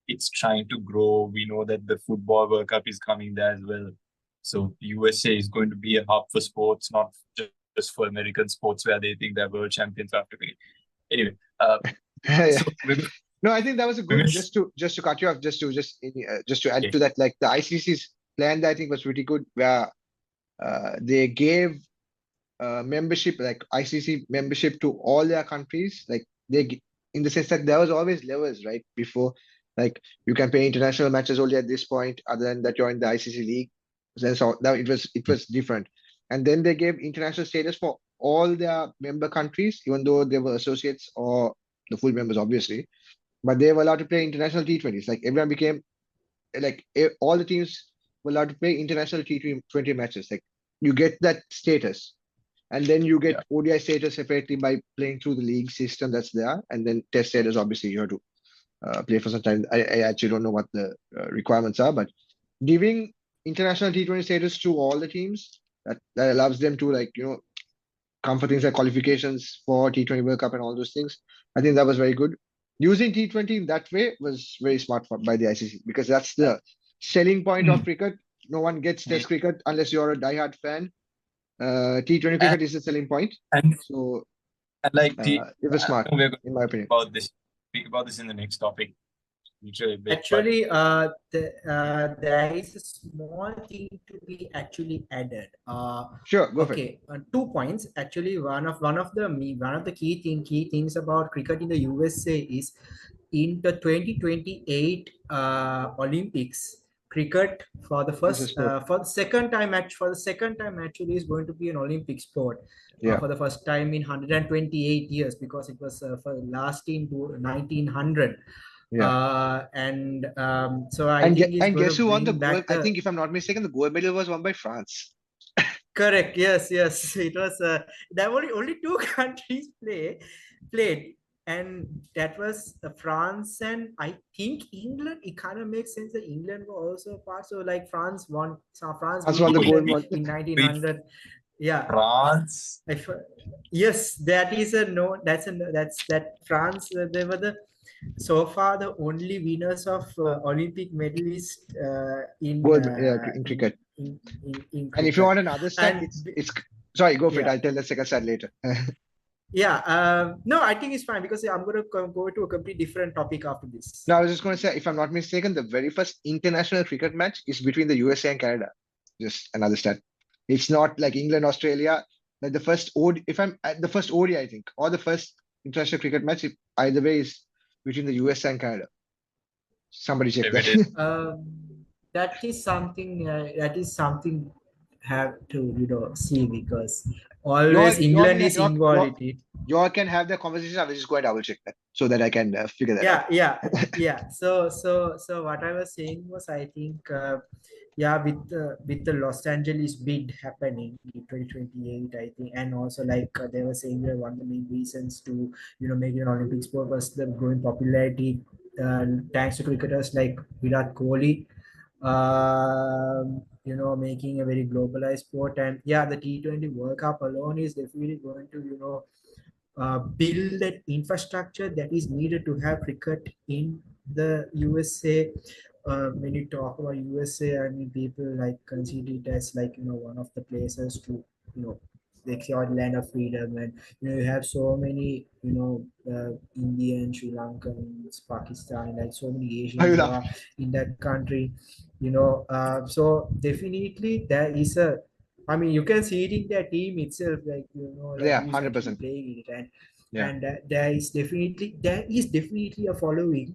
Speaker 2: it's trying to grow. We know that the Football World Cup is coming there as well. So USA is going to be a hub for sports, not just for American sports where they think they're world champions after cricket. Anyway,
Speaker 4: Yeah.
Speaker 2: so
Speaker 4: No, I think that was a good. Just to cut you off, just to add to that, like the ICC's plan, I think was pretty good, where they gave membership, like ICC membership, to all their countries. Like in the sense that there was always levels, right? Before, like you can play international matches only at this point. Other than that, you're in the ICC league. So now it was different. And then they gave international status for all their member countries, even though they were associates or the full members, obviously. But they were allowed to play international T20s. Like everyone became, like all the teams were allowed to play international T20 matches. Like you get that status, and then you get ODI status separately by playing through the league system that's there, and then Test status. Obviously, you have to play for some time. I actually don't know what the requirements are, but giving international T20 status to all the teams that allows them to come for things like qualifications for T20 World Cup and all those things. I think that was very good. Using T20 in that way was very smart by the ICC, because that's the selling point of cricket. No one gets Test cricket unless you're a diehard fan. T20 cricket is the selling point.
Speaker 2: And
Speaker 4: so
Speaker 2: like
Speaker 4: it was smart, in my opinion.
Speaker 2: Speak about this in the next topic.
Speaker 3: Actually, there is a small thing to be actually added.
Speaker 4: Sure, go for it.
Speaker 3: 2 points. Actually, one of the key things about cricket in the USA is in the 2028 Olympics. Cricket for the second time actually is going to be an Olympic sport. For the first time in 128 years, because it was for last in 1900. So I think
Speaker 4: guess who won the gold? I think, if I'm not mistaken, the gold medal was won by France.
Speaker 3: Correct. Yes. It was. There were only two countries played, and that was France and I think England. It kind of makes sense that England were also a part. So like France won. France won the gold medal in 1900. Yeah,
Speaker 2: France.
Speaker 3: Yes, that is a no. That's that France. They were so far the only winners of Olympic medalists in
Speaker 4: cricket.
Speaker 3: In cricket.
Speaker 4: And if you want another stat, it's sorry, go for it. I'll tell the second stat later.
Speaker 3: No, I think it's fine, because I'm going to go to a completely different topic after this.
Speaker 4: No, I was just going to say, if I'm not mistaken, the very first international cricket match is between the USA and Canada. Just another stat. It's not like England, Australia. Like the first ODI, the first ODI, I think, or the first international cricket match, either way, is between the US and Canada. Somebody check that.
Speaker 3: That is something have to see, because always England is involved in it.
Speaker 4: You all can have the conversation. I will just go and double check that so that I can figure that out.
Speaker 3: Yeah. So what I was saying was, I think with the Los Angeles bid happening in 2028, I think, and also like they were saying that one of the main reasons to make it an Olympic sport was the growing popularity thanks to cricketers like Virat Kohli. making a very globalized sport. And yeah, the T20 World Cup alone is definitely going to, build that infrastructure that is needed to have cricket in the USA. When you talk about USA, I mean, people like consider it as like, one of the places to, like your land of freedom. And, you have so many, Indian, Sri Lankans, Pakistan, like so many
Speaker 4: Are
Speaker 3: Asians
Speaker 4: you
Speaker 3: who are
Speaker 4: laughing?
Speaker 3: in that country, so definitely there is a, I mean, you can see it in their team itself, like, like
Speaker 4: Yeah,
Speaker 3: who's actually
Speaker 4: 100%.
Speaker 3: playing it. And
Speaker 4: Yeah.
Speaker 3: there is definitely a following.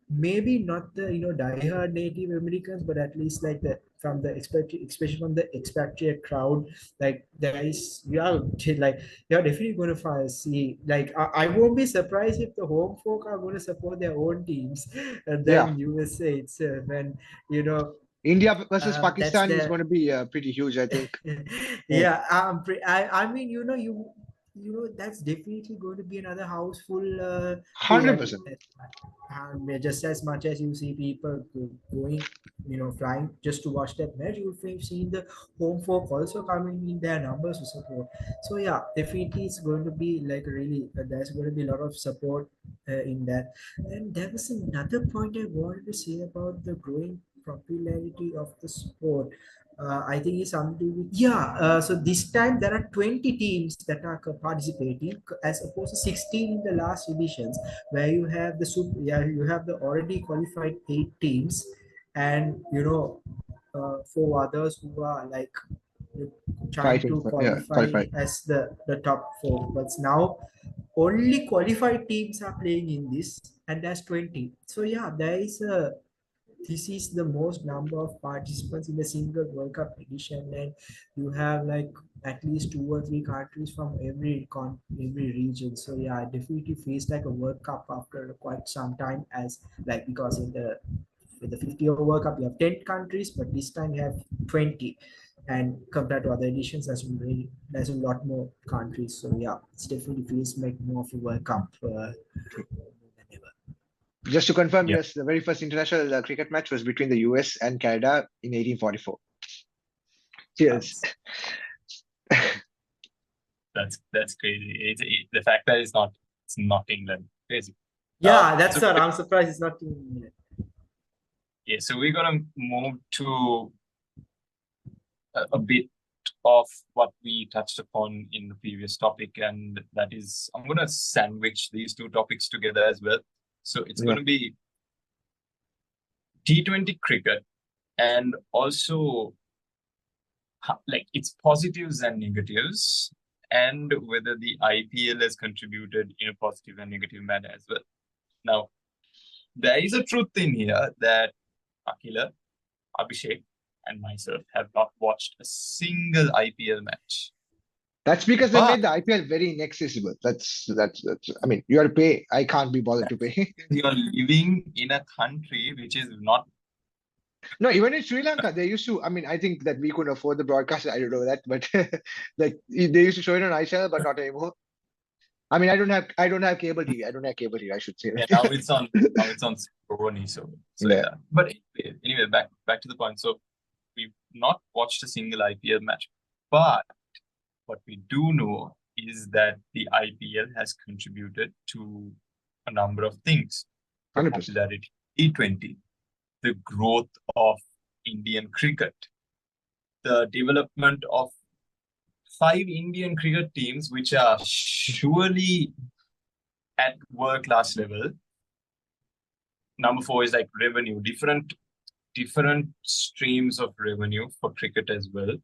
Speaker 3: Maybe not the, diehard Native Americans, but at least like the from the especially from the expatriate crowd, like there is, like you're definitely going to see, like I won't be surprised if the home folk are going to support their own teams
Speaker 4: Yeah.
Speaker 3: than USA itself. And you know
Speaker 4: India versus
Speaker 3: that's
Speaker 4: Pakistan is
Speaker 3: the
Speaker 4: going to be pretty huge, I think. Oh,
Speaker 3: yeah, I mean, that's definitely going to be another houseful thing. And
Speaker 4: 100%.
Speaker 3: just as much as you see people going, flying just to watch that match, you'll see the home folk also coming in their numbers to support. So yeah, definitely it's going to be like really, there's going to be a lot of support in that. And there was another point I wanted to say about the growing popularity of the sport. I think it's something to do with, yeah. So this time there are 20 teams that are participating as opposed to 16 in the last editions, where you have you have the already qualified 8 teams, and four others who are like trying
Speaker 4: Fighting
Speaker 3: to
Speaker 4: for, yeah,
Speaker 3: qualify
Speaker 4: qualify.
Speaker 3: as the top four. But now only qualified teams are playing in this, and that's 20. So yeah, this is the most number of participants in a single World Cup edition. And you have like at least 2 or 3 countries from every region. So yeah, it definitely feels like a World Cup after quite some time, as like, because in the 50 over World Cup you have 10 countries, but this time you have 20. And compared to other editions, there's a lot more countries. So yeah, it definitely feels like more of a World Cup than ever.
Speaker 4: Just to confirm,
Speaker 2: Yeah,
Speaker 4: yes, the very first international cricket match was between the US and Canada in 1844. Cheers.
Speaker 2: nice. That's crazy. The fact that it's not England, crazy.
Speaker 3: Yeah, that's
Speaker 2: So
Speaker 3: what I'm surprised it's not in.
Speaker 2: yeah, so we're gonna move to a bit of what we touched upon in the previous topic, and that is I'm gonna sandwich these two topics together as well. So it's
Speaker 4: Yeah,
Speaker 2: gonna be T20 cricket and also like its positives and negatives, and whether the IPL has contributed in a positive and negative manner as well. Now, there is a truth in here that Akhila, Abhishek, and myself have not watched a single IPL match.
Speaker 4: that's because they
Speaker 2: But
Speaker 4: made the IPL very inaccessible. That's. I mean, you have to pay. I can't be bothered to pay.
Speaker 2: you're living in a country which is not.
Speaker 4: No, even in Sri Lanka, they used to. I mean, I think that we couldn't afford the broadcast. I don't know that, but like they used to show it on iChannel, but not anymore. I mean, I don't have cable TV. I don't have cable TV. I should say
Speaker 2: Yeah,
Speaker 4: that.
Speaker 2: now it's on Sony, so
Speaker 4: Yeah,
Speaker 2: yeah. But anyway, back to the point. So we've not watched a single IPL match, but what we do know is that the IPL has contributed to a number of things: the
Speaker 4: 100%.
Speaker 2: popularity of T20, the growth of Indian cricket, the development of 5 Indian cricket teams, which are surely at world-class level. Number 4 is like revenue, different streams of revenue for cricket as well.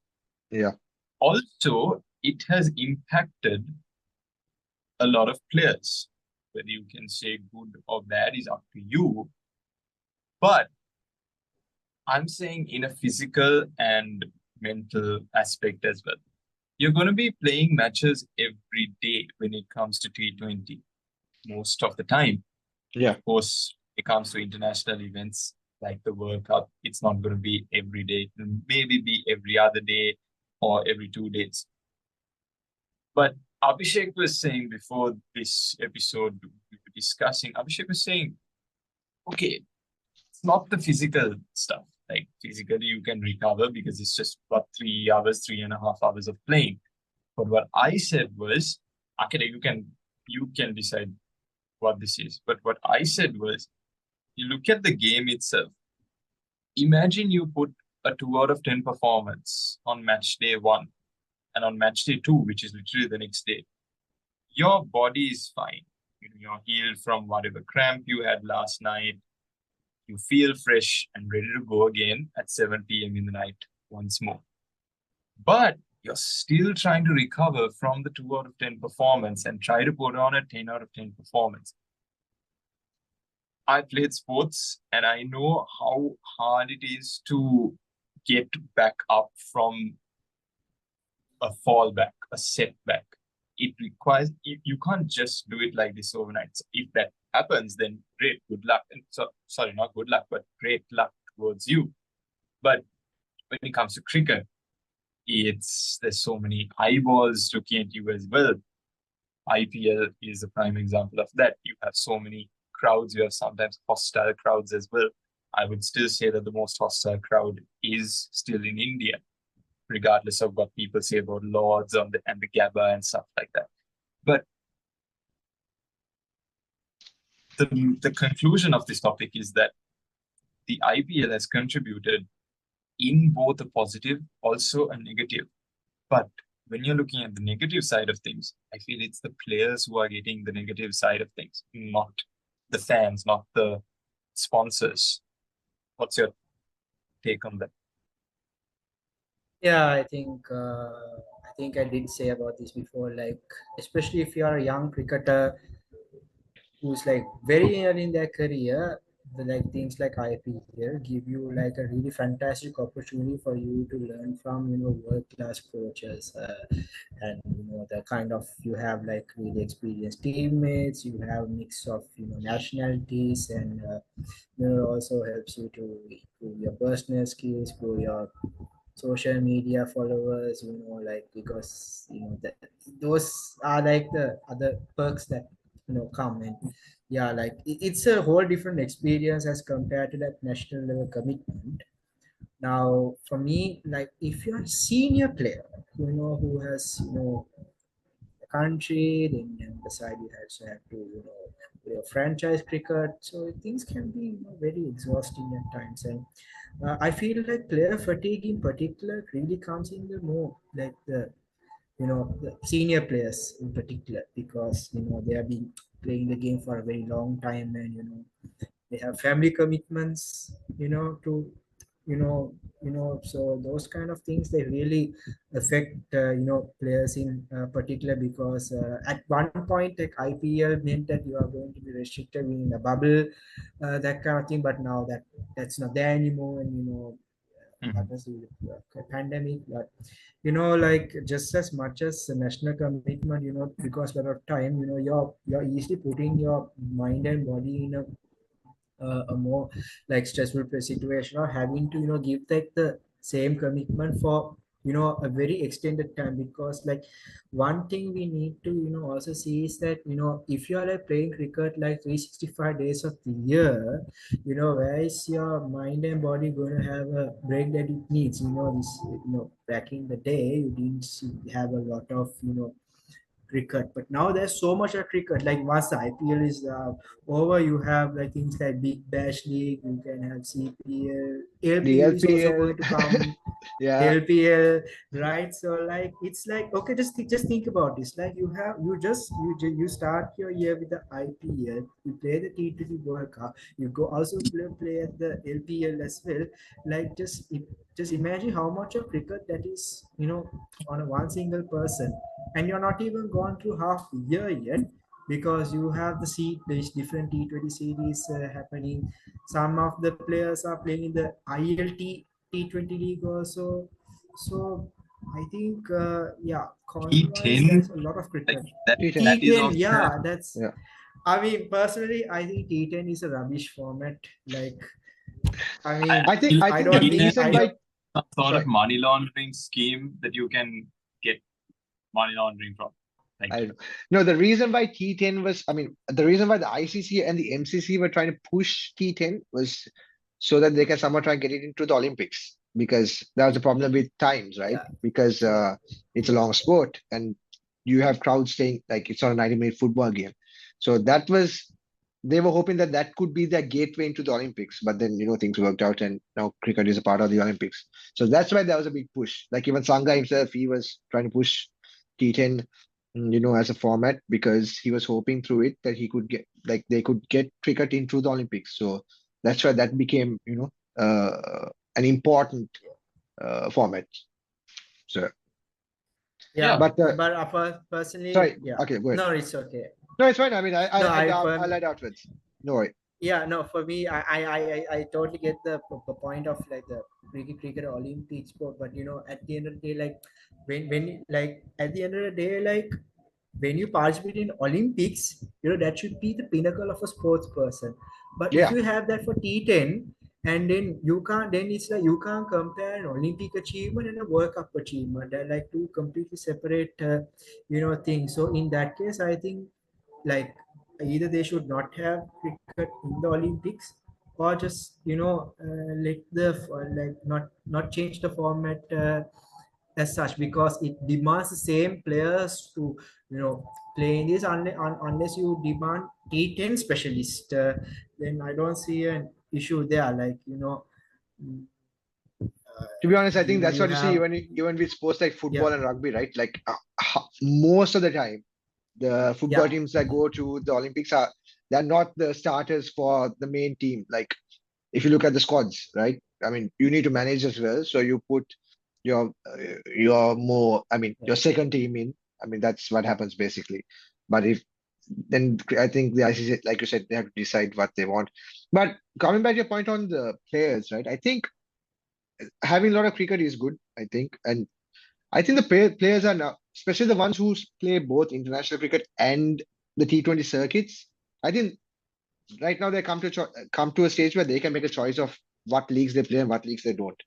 Speaker 4: Yeah,
Speaker 2: Also, it has impacted a lot of players. Whether you can say good or bad is up to you. But I'm saying in a physical and mental aspect as well. You're going to be playing matches every day when it comes to T20, most of the time.
Speaker 4: yeah,
Speaker 2: Of course, when it comes to international events like the World Cup, it's not going to be every day. It will maybe be every other day or every 2 days. But Abhishek was saying before this episode we were discussing, Abhishek was saying, okay, it's not the physical stuff Like physically you can recover because it's just about 3 hours, 3.5 hours of playing. But what I said was, okay, you can decide what this is. But what I said was, you look at the game itself. Imagine you put a 2 out of 10 performance on match day 1 and on match day 2, which is literally the next day. Your body is fine. You're healed from whatever cramp you had last night. You feel fresh and ready to go again at 7 p.m. in the night once more. But you're still trying to recover from the 2 out of 10 performance and try to put on a 10 out of 10 performance. I played sports and I know how hard it is to get back up from a fallback, a setback. It requires, you can't just do it like this overnight. So if that happens, then great, good luck. And so, sorry, not good luck, but great luck towards you. But when it comes to cricket, there's so many eyeballs looking at you as well. IPL is a prime example of that. You have so many crowds, you have sometimes hostile crowds as well. I would still say that the most hostile crowd is still in India, regardless of what people say about Lords and the Gabba and stuff like that. But the conclusion of this topic is that the IPL has contributed in both a positive, also a negative. But when you're looking at the negative side of things, I feel it's the players who are getting the negative side of things, not the fans, not the sponsors. What's your take on that?
Speaker 3: Yeah, I think I did say about this before. Like, especially if you are a young cricketer who's like very early in their career, like things like IPL give you like a really fantastic opportunity for you to learn from world class coaches, and the kind of you have like really experienced teammates. You have mix of nationalities, and also helps you to improve your personal skills, grow your social media followers, like, because that those are like the other perks that come. And yeah, like it's a whole different experience as compared to that national level commitment. Now for me, like if you're a senior player who has the country, then on the side you also have to play a franchise cricket, so things can be very exhausting at times. And I feel like player fatigue in particular really comes in the more like the senior players in particular, because they have been playing the game for a very long time, and they have family commitments to so those kind of things, they really affect players in particular, because at one point like IPL meant that you are going to be restricted in a bubble, that kind of thing, but now that's not there anymore. And that was the pandemic. But like just as much as the national commitment, because a lot of time you're easily putting your mind and body in a more like stressful situation, or having to give like the same commitment for a very extended time. Because like one thing we need to also see is that if you are like playing cricket like 365 days of the year, where is your mind and body going to have a break that it needs? This back in the day you didn't have a lot of cricket, but now there's so much of cricket. Like once the IPL is over, you have like things like Big Bash League, you can have CPL,
Speaker 4: The
Speaker 3: LPL is also
Speaker 4: LPL.
Speaker 3: going to come,
Speaker 4: Yeah.
Speaker 3: LPL, right? So like it's like, okay, just think about this. Like you start your year with the IPL, you play the T20 World Cup, you go also play at the LPL as well. Like just imagine how much of cricket that is on a one single person, and you're not even gone through half the year yet, because you have there's different T20 series happening. Some of the players are playing in the ILT T20 league also. So I think yeah, quality wise
Speaker 2: T10,
Speaker 3: there's a lot of
Speaker 2: like
Speaker 3: cricket.
Speaker 4: T10.
Speaker 2: that is
Speaker 3: T10,
Speaker 2: also
Speaker 3: yeah, that's,
Speaker 4: Yeah.
Speaker 3: I mean personally I think T10 is a rubbish format. Like I mean
Speaker 4: I think
Speaker 2: feel
Speaker 4: I
Speaker 3: I
Speaker 4: think the
Speaker 3: don't think
Speaker 4: reason
Speaker 3: I
Speaker 4: why
Speaker 3: don't
Speaker 2: some sort of
Speaker 4: sorry,
Speaker 2: money laundering scheme that you can get money laundering from. Like,
Speaker 4: I don't know. No, the reason why T10 was, I mean, the reason why the ICC and the MCC were trying to push T10 was so that they can somehow try and get it into the Olympics, because that was the problem with times, right?
Speaker 3: Yeah.
Speaker 4: Because it's a long sport and you have crowds staying, like it's not a 90-minute football game. So that was, they were hoping that that could be their gateway into the Olympics, but then things worked out and now cricket is a part of the Olympics. So that's why there was a big push. Like even Sangha himself, he was trying to push T10, as a format, because he was hoping through it that he could get, like they could get cricket into the Olympics. So that's why that became, an important format. So,
Speaker 3: Yeah,
Speaker 4: but
Speaker 3: personally,
Speaker 4: sorry,
Speaker 3: yeah.
Speaker 4: okay, go ahead.
Speaker 3: No, it's okay.
Speaker 4: No, it's fine. I mean,
Speaker 3: No,
Speaker 4: I lied outwards. No worry.
Speaker 3: yeah, no, for me, I totally get the point of like the cricket Olympic sport, but at the end of the day, like when like at the end of the day, like when you participate in Olympics, that should be the pinnacle of a sports person. But if
Speaker 4: Yeah.
Speaker 3: you have that for T10, and then then it's like you can't compare an Olympic achievement and a World Cup achievement. They're like two completely separate, things. So in that case, I think like either they should not have cricket in the Olympics, or just let the like not change the format as such, because it demands the same players to play in this, unless you demand T10 specialist, then I don't see an issue there, like mm,
Speaker 4: To be honest, I think that's
Speaker 3: you
Speaker 4: what you see
Speaker 3: have,
Speaker 4: even with sports like
Speaker 3: yeah,
Speaker 4: football and rugby, right? Like most of the time, the football
Speaker 3: yeah,
Speaker 4: teams that go to the Olympics they're not the starters for the main team. Like if you look at the squads, right? I mean, you need to manage as well. So you put your more, I mean,
Speaker 3: yeah,
Speaker 4: your second team in. I mean, that's what happens basically. But if then I think the ICC, like you said, they have to decide what they want. But coming back to your point on the players, right? I think having a lot of cricket is good, I think. And I think the players are now, especially the ones who play both international cricket and the T20 circuits. I think right now they come to a stage where they can make a choice of what leagues they play and what leagues they don't.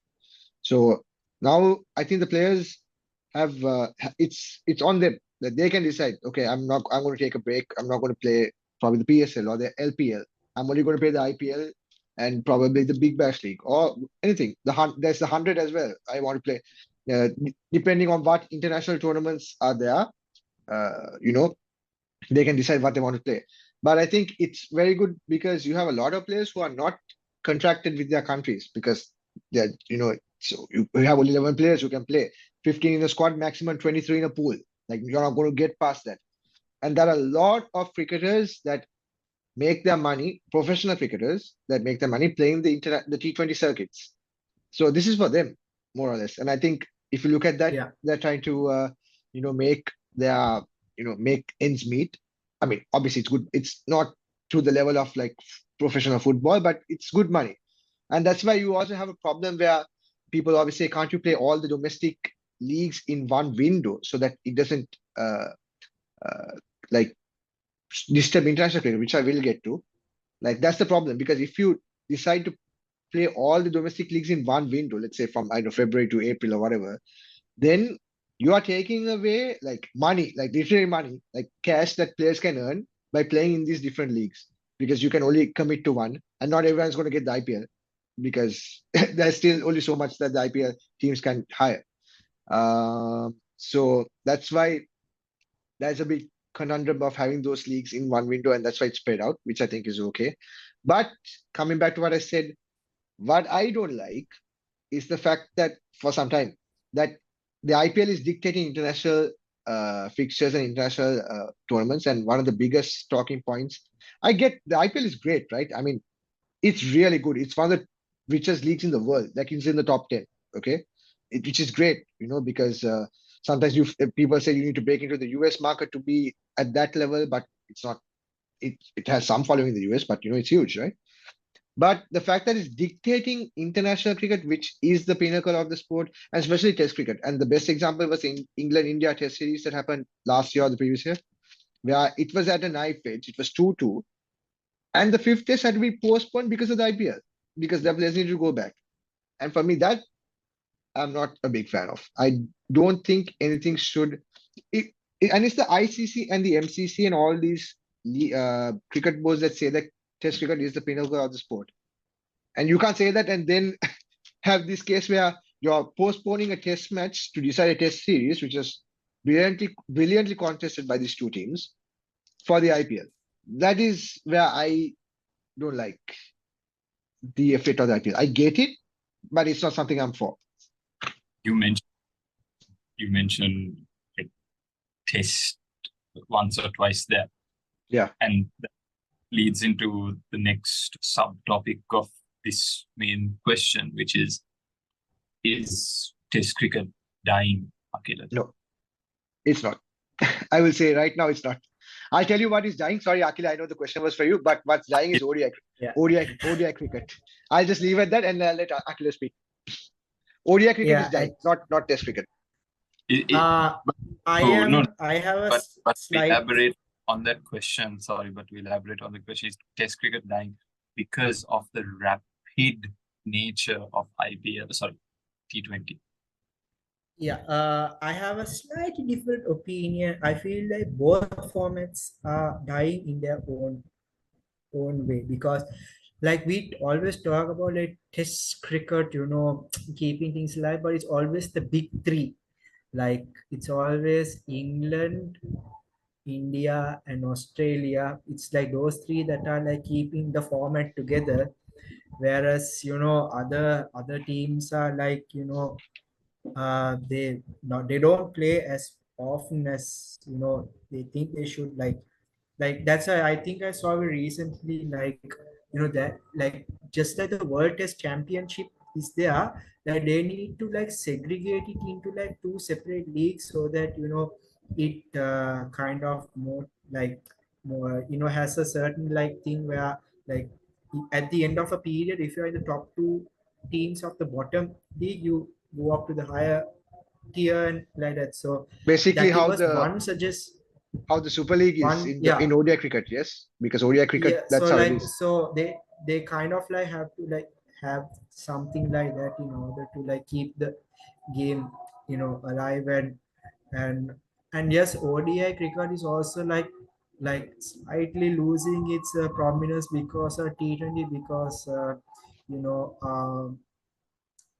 Speaker 4: So now I think the players have it's on them that they can decide. Okay, I'm going to take a break. I'm not going to play probably the PSL or the LPL. I'm only going to play the IPL and probably the Big Bash League or anything. There's the 100 as well. I want to play. Depending on what international tournaments are there, they can decide what they want to play. But I think it's very good because you have a lot of players who are not contracted with their countries, because they're, so you have only 11 players who can play, 15 in a squad, maximum 23 in a pool. Like you're not going to get past that. And there are a lot of cricketers that make their money, professional cricketers that make their money playing the T20 circuits. So this is for them, more or less. And I think if you look at that,
Speaker 3: yeah,
Speaker 4: they're trying to, make their, make ends meet. I mean, obviously it's good. It's not to the level of like professional football, but it's good money. And that's why you also have a problem where people always say, can't you play all the domestic leagues in one window so that it doesn't uh, like disturb international cricket, which I will get to. Like that's the problem, because if you decide to play all the domestic leagues in one window, let's say from I don't know February to April or whatever, then you are taking away like money, like literally money, like cash that players can earn by playing in these different leagues, because you can only commit to one, and not everyone's going to get the IPL because there's still only so much that the IPL teams can hire. So that's why there's a big conundrum of having those leagues in one window, and that's why it's spread out, which I think is okay. But coming back to what I said, what I don't like is the fact that for some time that the IPL is dictating international fixtures and international tournaments, and one of the biggest talking points. I get the IPL is great, right? I mean, it's really good. It's one of the richest leagues in the world. Like it's in the top 10. Okay, which is great, because sometimes people say you need to break into the US market to be at that level, but it's not. It has some following in the US, but it's huge, right? But the fact that it's dictating international cricket, which is the pinnacle of the sport, and especially Test cricket. And the best example was in England-India Test series that happened last year or the previous year, where it was at a knife edge. It was 2-2. And the fifth test had to be postponed because of the IPL, because the players need to go back. And for me, that I'm not a big fan of. I don't think anything should. And it's the ICC and the MCC and all these cricket boards that say that Test cricket is the pinnacle of the sport. And you can't say that and then have this case where you're postponing a test match to decide a test series, which is brilliantly contested by these two teams for the IPL. That is where I don't like the fit of the IPL. I get it, but it's not something I'm for.
Speaker 2: You mentioned like test once or twice there.
Speaker 4: Yeah.
Speaker 2: And that leads into the next subtopic of this main question, which is test cricket dying, Akhila?
Speaker 4: No, it's not. I will say right now it's not. I'll tell you what is dying. Sorry, Akhila, I know the question was for you, but what's dying is ODI,
Speaker 3: Yeah.
Speaker 4: ODI cricket. I'll just leave it at that and let Akhila speak. ODI cricket is dying, not test cricket.
Speaker 3: I have a
Speaker 2: But
Speaker 3: slight...
Speaker 2: elaborate on that question. Sorry, but we elaborate on the question. Is test cricket dying because of the rapid nature of IPL? Sorry, T20.
Speaker 3: Yeah, I have a slightly different opinion. I feel like both formats are dying in their own way, because like we always talk about like test cricket, keeping things alive, but it's always the big three. Like it's always England, India, and Australia. It's like those three that are like keeping the format together, whereas other teams are like they don't play as often as they think they should. Like that's why I think I saw it recently, like that, like just like the World Test Championship is there, that they need to like segregate it into like two separate leagues, so that it kind of more has a certain like thing where, like, at the end of a period, if you're in the top two teams of the bottom league, you go up to the higher tier and like that. So
Speaker 4: Basically,
Speaker 3: that it was one suggest
Speaker 4: how the Super League is in ODI cricket, yes, because ODI cricket, that's
Speaker 3: so
Speaker 4: how
Speaker 3: like
Speaker 4: it is.
Speaker 3: so they kind of like have to like have something like that in order to like keep the game alive. And yes, ODI cricket is also like slightly losing its prominence because of T20, because you know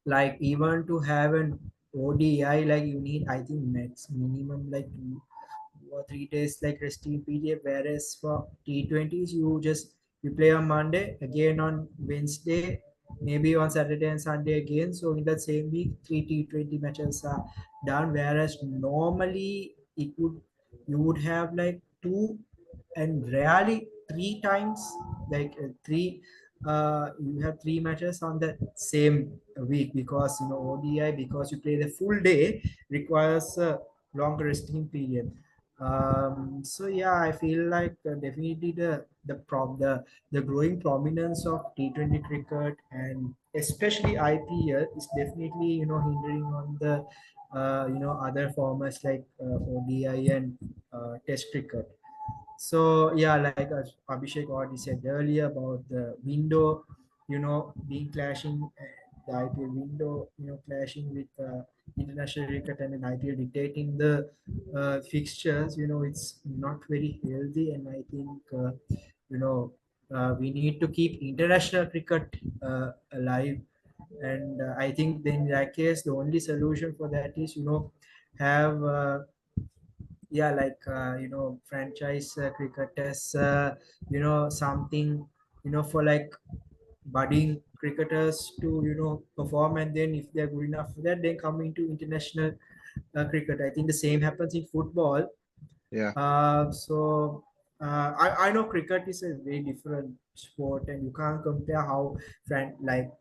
Speaker 3: like even to have an ODI, like you need, I think, minimum like 2 or 3 days like resting period, whereas for T20s you play on Monday, again on Wednesday, maybe on Saturday and Sunday again. So in that same week, 3 T20 matches are done, whereas normally you would have like two and rarely three times, like you have three matches on the same week, because ODI, because you play the full day, requires a longer resting period. So yeah, I feel like definitely the growing prominence of T20 cricket, and especially IPL, is definitely hindering on the other formats like ODI and Test cricket. So yeah, like Abhishek already said earlier about the window, being clashing, the IPL window, clashing with international cricket, and an IPL dictating the fixtures. It's not very healthy, and I think we need to keep international cricket alive. And I think then in that case, the only solution for that is have like franchise cricketers, something for like budding cricketers to perform, and then if they're good enough for that, then come into international cricket. I think the same happens in football.
Speaker 4: Yeah.
Speaker 3: I know cricket is a very different sport, and you can't compare how like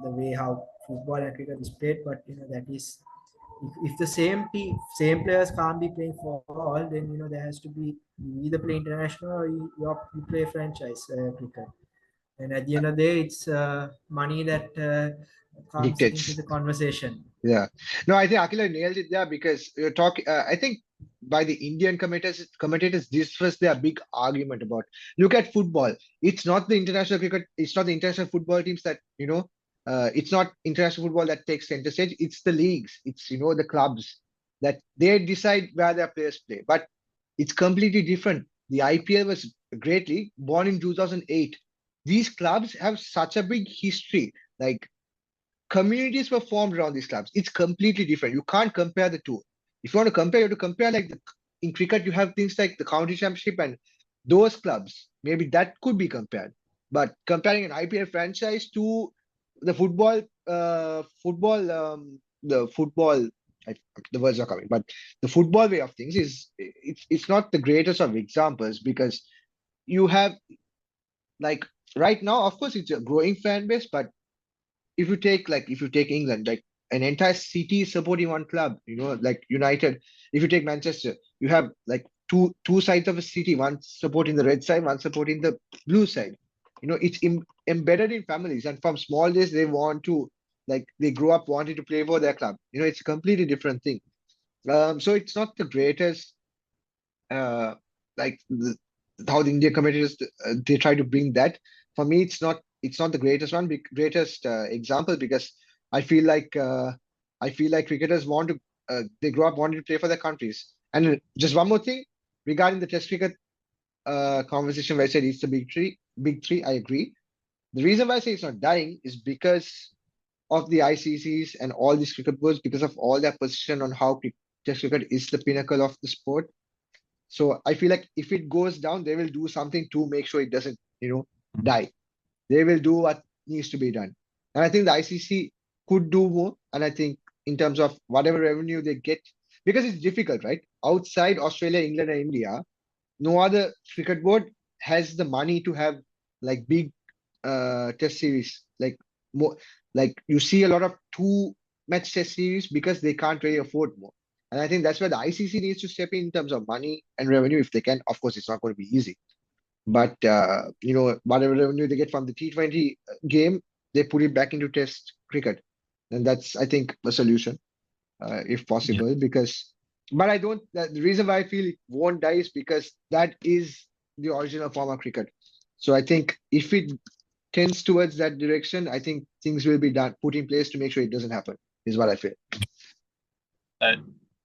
Speaker 3: the way how football and cricket is played, but that is, if the same players can't be playing for all, then there has to be, you either play international or you play franchise cricket. And at the end of the day, it's money that comes into
Speaker 4: Dictates.
Speaker 3: the conversation.
Speaker 4: Yeah. No, I think Akhila nailed it there, because you're talking. I think by the Indian commentators, this was their big argument about. Look at football. It's not the international cricket. It's not the international football teams that It's not international football that takes center stage. It's the leagues. It's the clubs that they decide where their players play. But it's completely different. The IPL was a great league, born in 2008. these clubs have such a big history. Like communities were formed around these clubs. It's completely different. You can't compare the two. If you want to compare, you have to compare like in cricket, you have things like the county championship and those clubs. Maybe that could be compared. But comparing an IPL franchise to the the football, the words are coming, but the football way of things is it's not the greatest of examples because you have like right now, of course, it's a growing fan base, but if you take England, like an entire city supporting one club, like United. If you take Manchester, you have like two sides of a city, one supporting the red side, one supporting the blue side. It's embedded in families, and from small days they want to like they grow up wanting to play for their club. It's a completely different thing. So it's not the greatest uh, like how the India commentators they try to bring that. For me, it's not the greatest greatest example because I feel like uh, I feel like cricketers want to they grow up wanting to play for their countries. And just one more thing regarding the Test cricket conversation where I said it's the big three. Big three, I agree. The reason why I say it's not dying is because of the ICCs and all these cricket boards, because of all their position on how Test cricket is the pinnacle of the sport. So I feel like if it goes down, they will do something to make sure it doesn't, die. They will do what needs to be done. And I think the ICC could do more. And I think in terms of whatever revenue they get, because it's difficult, right? Outside Australia, England, and India, no other cricket board has the money to have like big test series. Like more, like you see a lot of two-match test series because they can't really afford more. And I think that's where the ICC needs to step in terms of money and revenue if they can. Of course, it's not going to be easy, but whatever revenue they get from the T20 game, they put it back into Test cricket, and that's I think a solution, if possible. Because, but I don't. The reason why I feel it won't die is because that is the original form of cricket. So I think if it tends towards that direction, I think things will be done, put in place to make sure it doesn't happen. Is what I feel.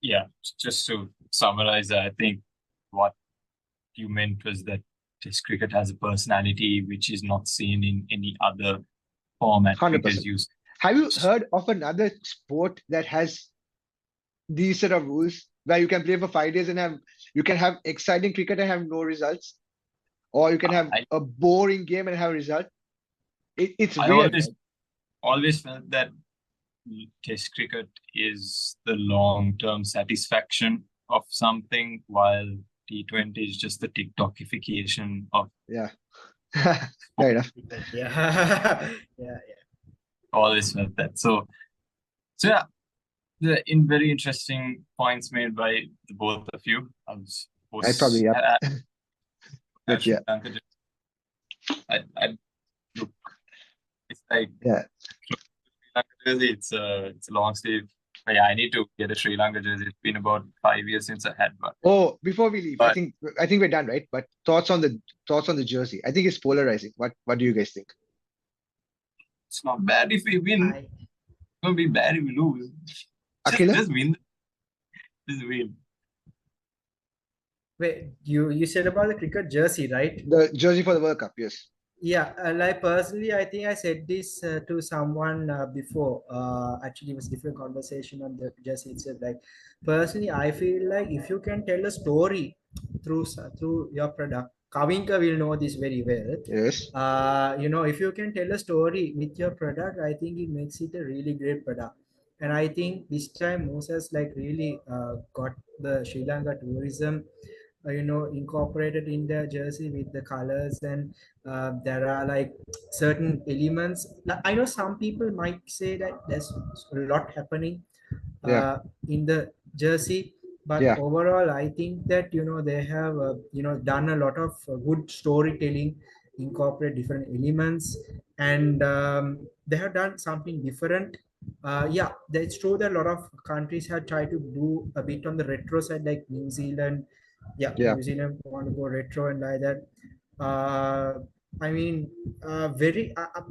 Speaker 2: Yeah, just to summarize, I think what you meant was that Test cricket has a personality which is not seen in any other format.
Speaker 4: 100%. Have you heard of another sport that has these set of rules where you can play for 5 days and you can have exciting cricket and have no results, or you can have a boring game and have a result? It's weird.
Speaker 2: Always felt that Test cricket is the long-term satisfaction of something, while T20 is just the TikTokification of
Speaker 4: fair enough.
Speaker 3: Yeah.
Speaker 2: Always felt that. So yeah, in very interesting points made by the both of you.
Speaker 4: I probably
Speaker 2: but yeah, I look. It's like jersey. It's a long sleeve. But yeah, I need to get a Sri Lanka jersey. It's been about 5 years since I had one.
Speaker 4: Oh, before we leave, I think we're done, right? But thoughts on the jersey. I think it's polarizing. What do you guys think?
Speaker 2: It's not bad if we win. It's gonna be bad if we lose.
Speaker 4: Akhila?
Speaker 2: Just win. Just win.
Speaker 3: Wait, you said about the cricket jersey, right?
Speaker 4: The jersey for the World Cup, yes.
Speaker 3: Yeah, like personally, I think I said this to someone before. Actually, it was a different conversation on the jersey itself. Like, personally, I feel like if you can tell a story through your product, Kavinka will know this very well.
Speaker 4: Yes.
Speaker 3: If you can tell a story with your product, I think it makes it a really great product. And I think this time Moses like really got the Sri Lanka tourism incorporated in the jersey with the colors, and there are like certain elements. I know some people might say that there's a lot happening in the jersey, but overall I think that they have done a lot of good storytelling, incorporate different elements, and they have done something different. It's true that a lot of countries have tried to do a bit on the retro side, like New Zealand. New Zealand want to go retro and like that. Very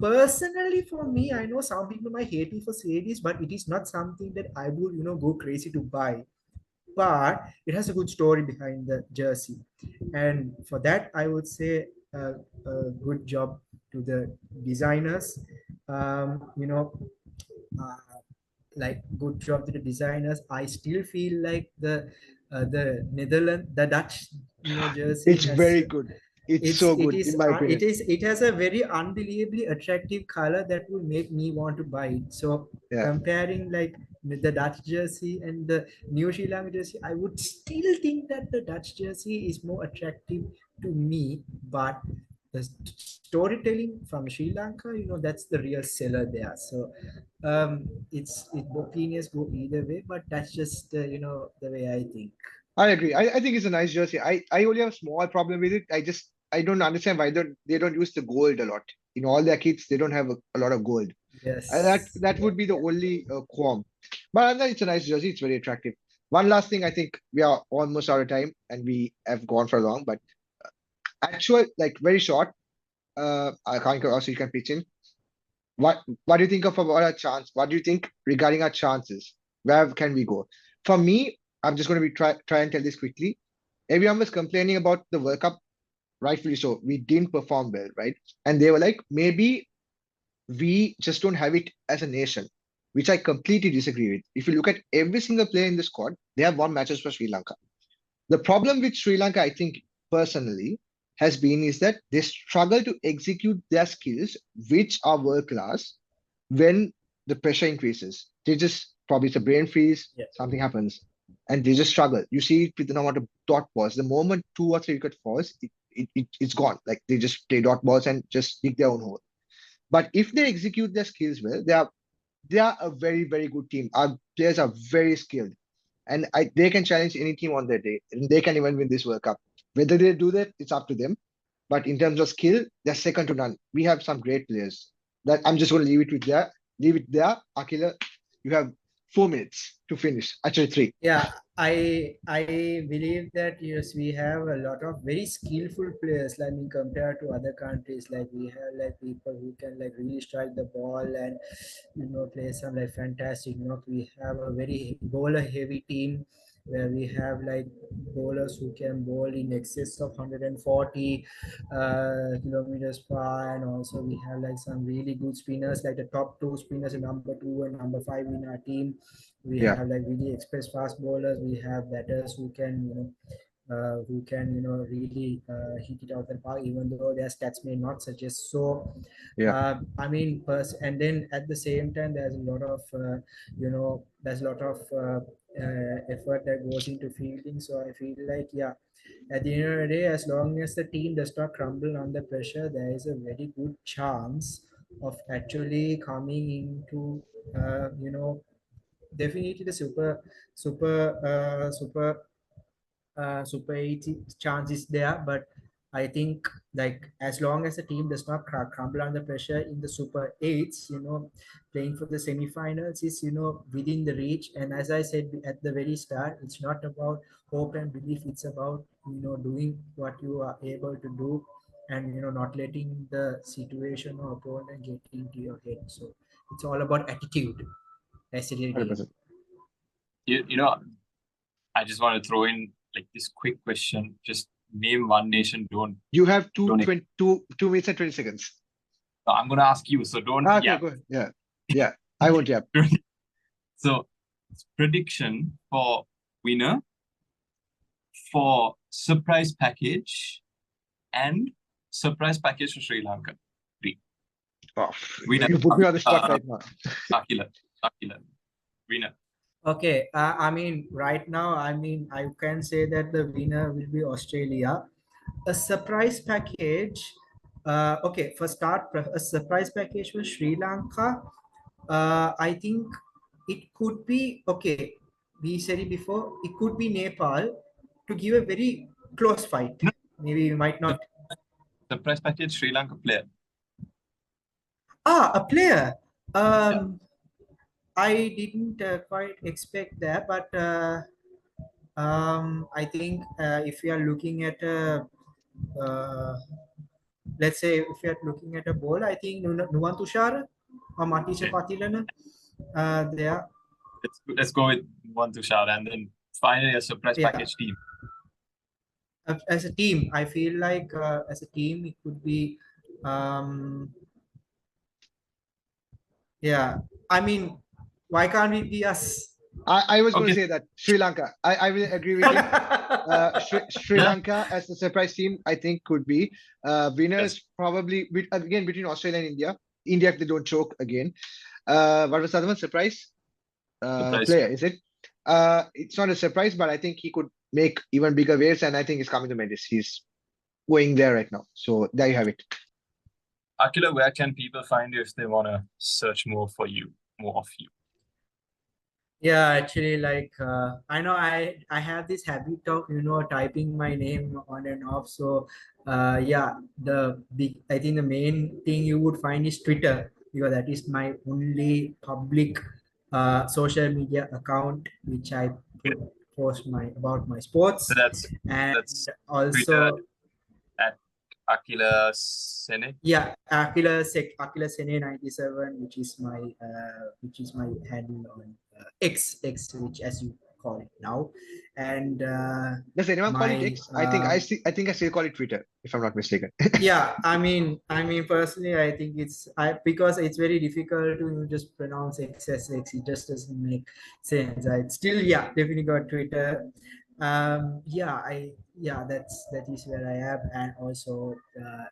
Speaker 3: personally for me, I know some people might hate me for saying this, but it is not something that I would go crazy to buy. But it has a good story behind the jersey, and for that I would say a good job to the designers. You know, like good job to the designers. I still feel like the Dutch jersey
Speaker 4: It's
Speaker 3: has
Speaker 4: very good. It's so good, in my opinion.
Speaker 3: it has a very unbelievably attractive color that will make me want to buy it. So
Speaker 4: Yeah.
Speaker 3: comparing like the Dutch jersey and the New Sri Lanka jersey, I would still think that the Dutch jersey is more attractive to me, but the storytelling from Sri Lanka, that's the real seller there. So opinions go either way, but that's just the way I think.
Speaker 4: I agree. I think it's a nice jersey. I only have a small problem with it. I don't understand why they don't use the gold a lot. In all their kits, they don't have a lot of gold.
Speaker 3: Yes.
Speaker 4: That would be the only qualm. But other than it's a nice jersey. It's very attractive. One last thing, I think we are almost out of time and we have gone for long, but actual, like very short. I can't also you can pitch in. What do you think of about our chance? What do you think regarding our chances? Where can we go? For me, I'm just going to be try and tell this quickly. Everyone was complaining about the World Cup, rightfully so. We didn't perform well, right? And they were like, maybe we just don't have it as a nation, which I completely disagree with. If you look at every single player in the squad, they have won matches for Sri Lanka. The problem with Sri Lanka, I think personally, has been is that they struggle to execute their skills, which are world class, when the pressure increases. They just probably it's a brain freeze,
Speaker 3: Yeah.
Speaker 4: something happens, and they just struggle. You see it with the amount of dot balls. The moment 2 or 3 wicket falls, it's gone. Like they just play dot balls and just dig their own hole. But if they execute their skills well, they are a very, very good team. Our players are very skilled. And they can challenge any team on their day. And they can even win this World Cup. Whether they do that, it's up to them. But in terms of skill, they're second to none. We have some great players. That I'm just going to leave it there. Akhila, you have 4 minutes to finish. Actually, 3.
Speaker 3: Yeah, I believe that yes, we have a lot of very skillful players. Like, I mean, compared to other countries, like we have like people who can like really strike the ball and play some like fantastic. We have a very bowler heavy team where we have like bowlers who can bowl in excess of 140 kilometers per hour, and also we have like some really good spinners, like the top 2 spinners, number 2 and number 5 in our team. We
Speaker 4: Yeah.
Speaker 3: have like really express fast bowlers. We have batters who can really hit it out of the park, even though their stats may not suggest so.
Speaker 4: Yeah.
Speaker 3: I mean, and then at the same time, there's a lot of effort that goes into fielding. So I feel like, yeah, at the end of the day, as long as the team does not crumble under pressure, there is a very good chance of actually coming into definitely the super 80 chance is there, but I think like as long as the team does not crumble under pressure in the super 8s, playing for the semifinals is within the reach. And as I said at the very start, it's not about hope and belief, it's about doing what you are able to do, and not letting the situation or opponent get into your head. So it's all about attitude. That's it again.
Speaker 4: 100%.
Speaker 2: I just want to throw in like this quick question. Just name one nation.
Speaker 4: You have two
Speaker 2: Don't-
Speaker 4: minutes and 20 seconds.
Speaker 2: I'm going to ask you. So don't.
Speaker 4: Okay,
Speaker 2: Yeah.
Speaker 4: go ahead. Yeah. Yeah. I won't yap.
Speaker 2: So prediction for winner, for surprise package, and surprise package for Sri Lanka.
Speaker 4: Oh,
Speaker 2: Winner.
Speaker 4: you put me on the spot right now.
Speaker 2: Akhila. Winner.
Speaker 3: Okay, I mean, right now, I can say that the winner will be Australia. A surprise package. Okay, for start, a surprise package for Sri Lanka. I think it could be, okay, we said it before, it could be Nepal to give a very close fight.
Speaker 2: No.
Speaker 3: Maybe we might not.
Speaker 2: Surprise package, Sri Lanka player.
Speaker 3: A player. I didn't quite expect that, but I think if we are looking at let's say if we are looking at a ball, I think Nuwan Tushar or Matisha Patilana, there.
Speaker 2: Let's go with one Tushar, and then finally a surprise package team.
Speaker 3: As a team, I feel like as a team it could be Um, yeah, I mean, why can't it be us?
Speaker 4: I was going to
Speaker 2: Okay.
Speaker 4: say that Sri Lanka. I will agree with him. Sri
Speaker 2: Yeah.
Speaker 4: Lanka as the surprise team, I think could be winners
Speaker 2: Yes.
Speaker 4: probably again between Australia and India. India if they don't choke again. What was the other one? Surprise
Speaker 2: Surprise.
Speaker 4: player, is it? It's not a surprise, but I think he could make even bigger waves, and I think he's coming to Mendis. He's going there right now. So there you have it.
Speaker 2: Akhila, where can people find you if they want to search more for you, more of you?
Speaker 3: Yeah, actually, like I know I have this habit of typing my name on and off. So yeah, I think the main thing you would find is Twitter, because that is my only public social media account which I
Speaker 2: Okay.
Speaker 3: post about my
Speaker 2: So
Speaker 3: sports, and
Speaker 2: that's Twitter
Speaker 3: also
Speaker 2: at Akhila Sene.
Speaker 3: yeah, Akhila Sene 97, which is my handle on X, which as you call it now, and
Speaker 4: Does anyone call it
Speaker 3: my
Speaker 4: X? I think I still call it Twitter, if I'm not mistaken.
Speaker 3: yeah, I mean personally, I think because it's very difficult to just pronounce X as X. It just doesn't make sense. I still, yeah, definitely got Twitter. Yeah, that is where I am, and also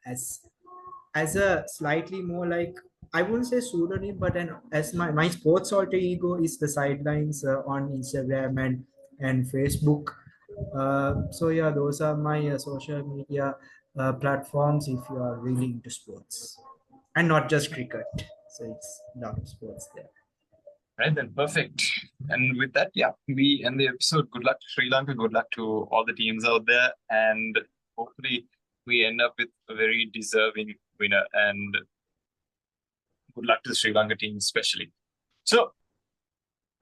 Speaker 3: as a slightly more like, I wouldn't say pseudonym, but as my sports alter ego is the sidelines on Instagram and Facebook. So yeah, those are my social media platforms if you are really into sports and not just cricket. So it's a lot of sports there.
Speaker 2: Right then, perfect. And with that, yeah, we end the episode. Good luck to Sri Lanka. Good luck to all the teams out there, and hopefully we end up with a very deserving winner. And good luck to the Sri Lanka team, especially. So,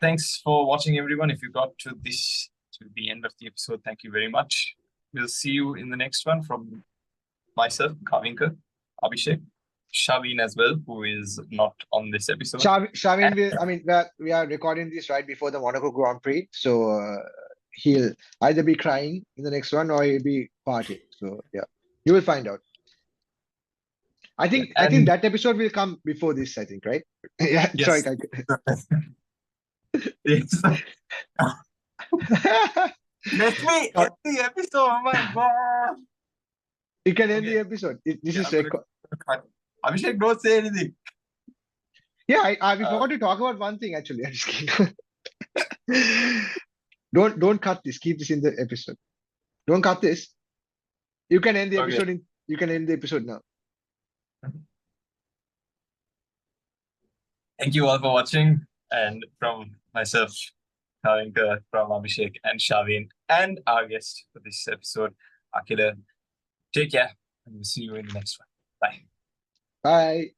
Speaker 2: thanks for watching, everyone. If you got to the end of the episode, thank you very much. We'll see you in the next one. From myself, Kavinka, Abhishek, Shaveen as well, who is not on this episode.
Speaker 4: Shavin, I mean, we are recording this right before the Monaco Grand Prix, so he'll either be crying in the next one or he'll be partying. So yeah, you will find out. I think that episode will come before this. I think, right? Yeah.
Speaker 2: Yes.
Speaker 4: Sorry.
Speaker 2: Yes. Let me end the episode. Oh my god!
Speaker 4: You can end the episode. This is record.
Speaker 2: Abhishek, don't say anything.
Speaker 4: Yeah, we forgot to talk about one thing actually. I'm just kidding. Don't cut this. Keep this in the episode. Don't cut this. You can end the episode. You can end the episode now.
Speaker 2: Thank you all for watching, and from myself, Kavinka, from Abhishek and Shaveen, and our guest for this episode, Akhila. Take care, and we'll see you in the next one. Bye.
Speaker 4: Bye.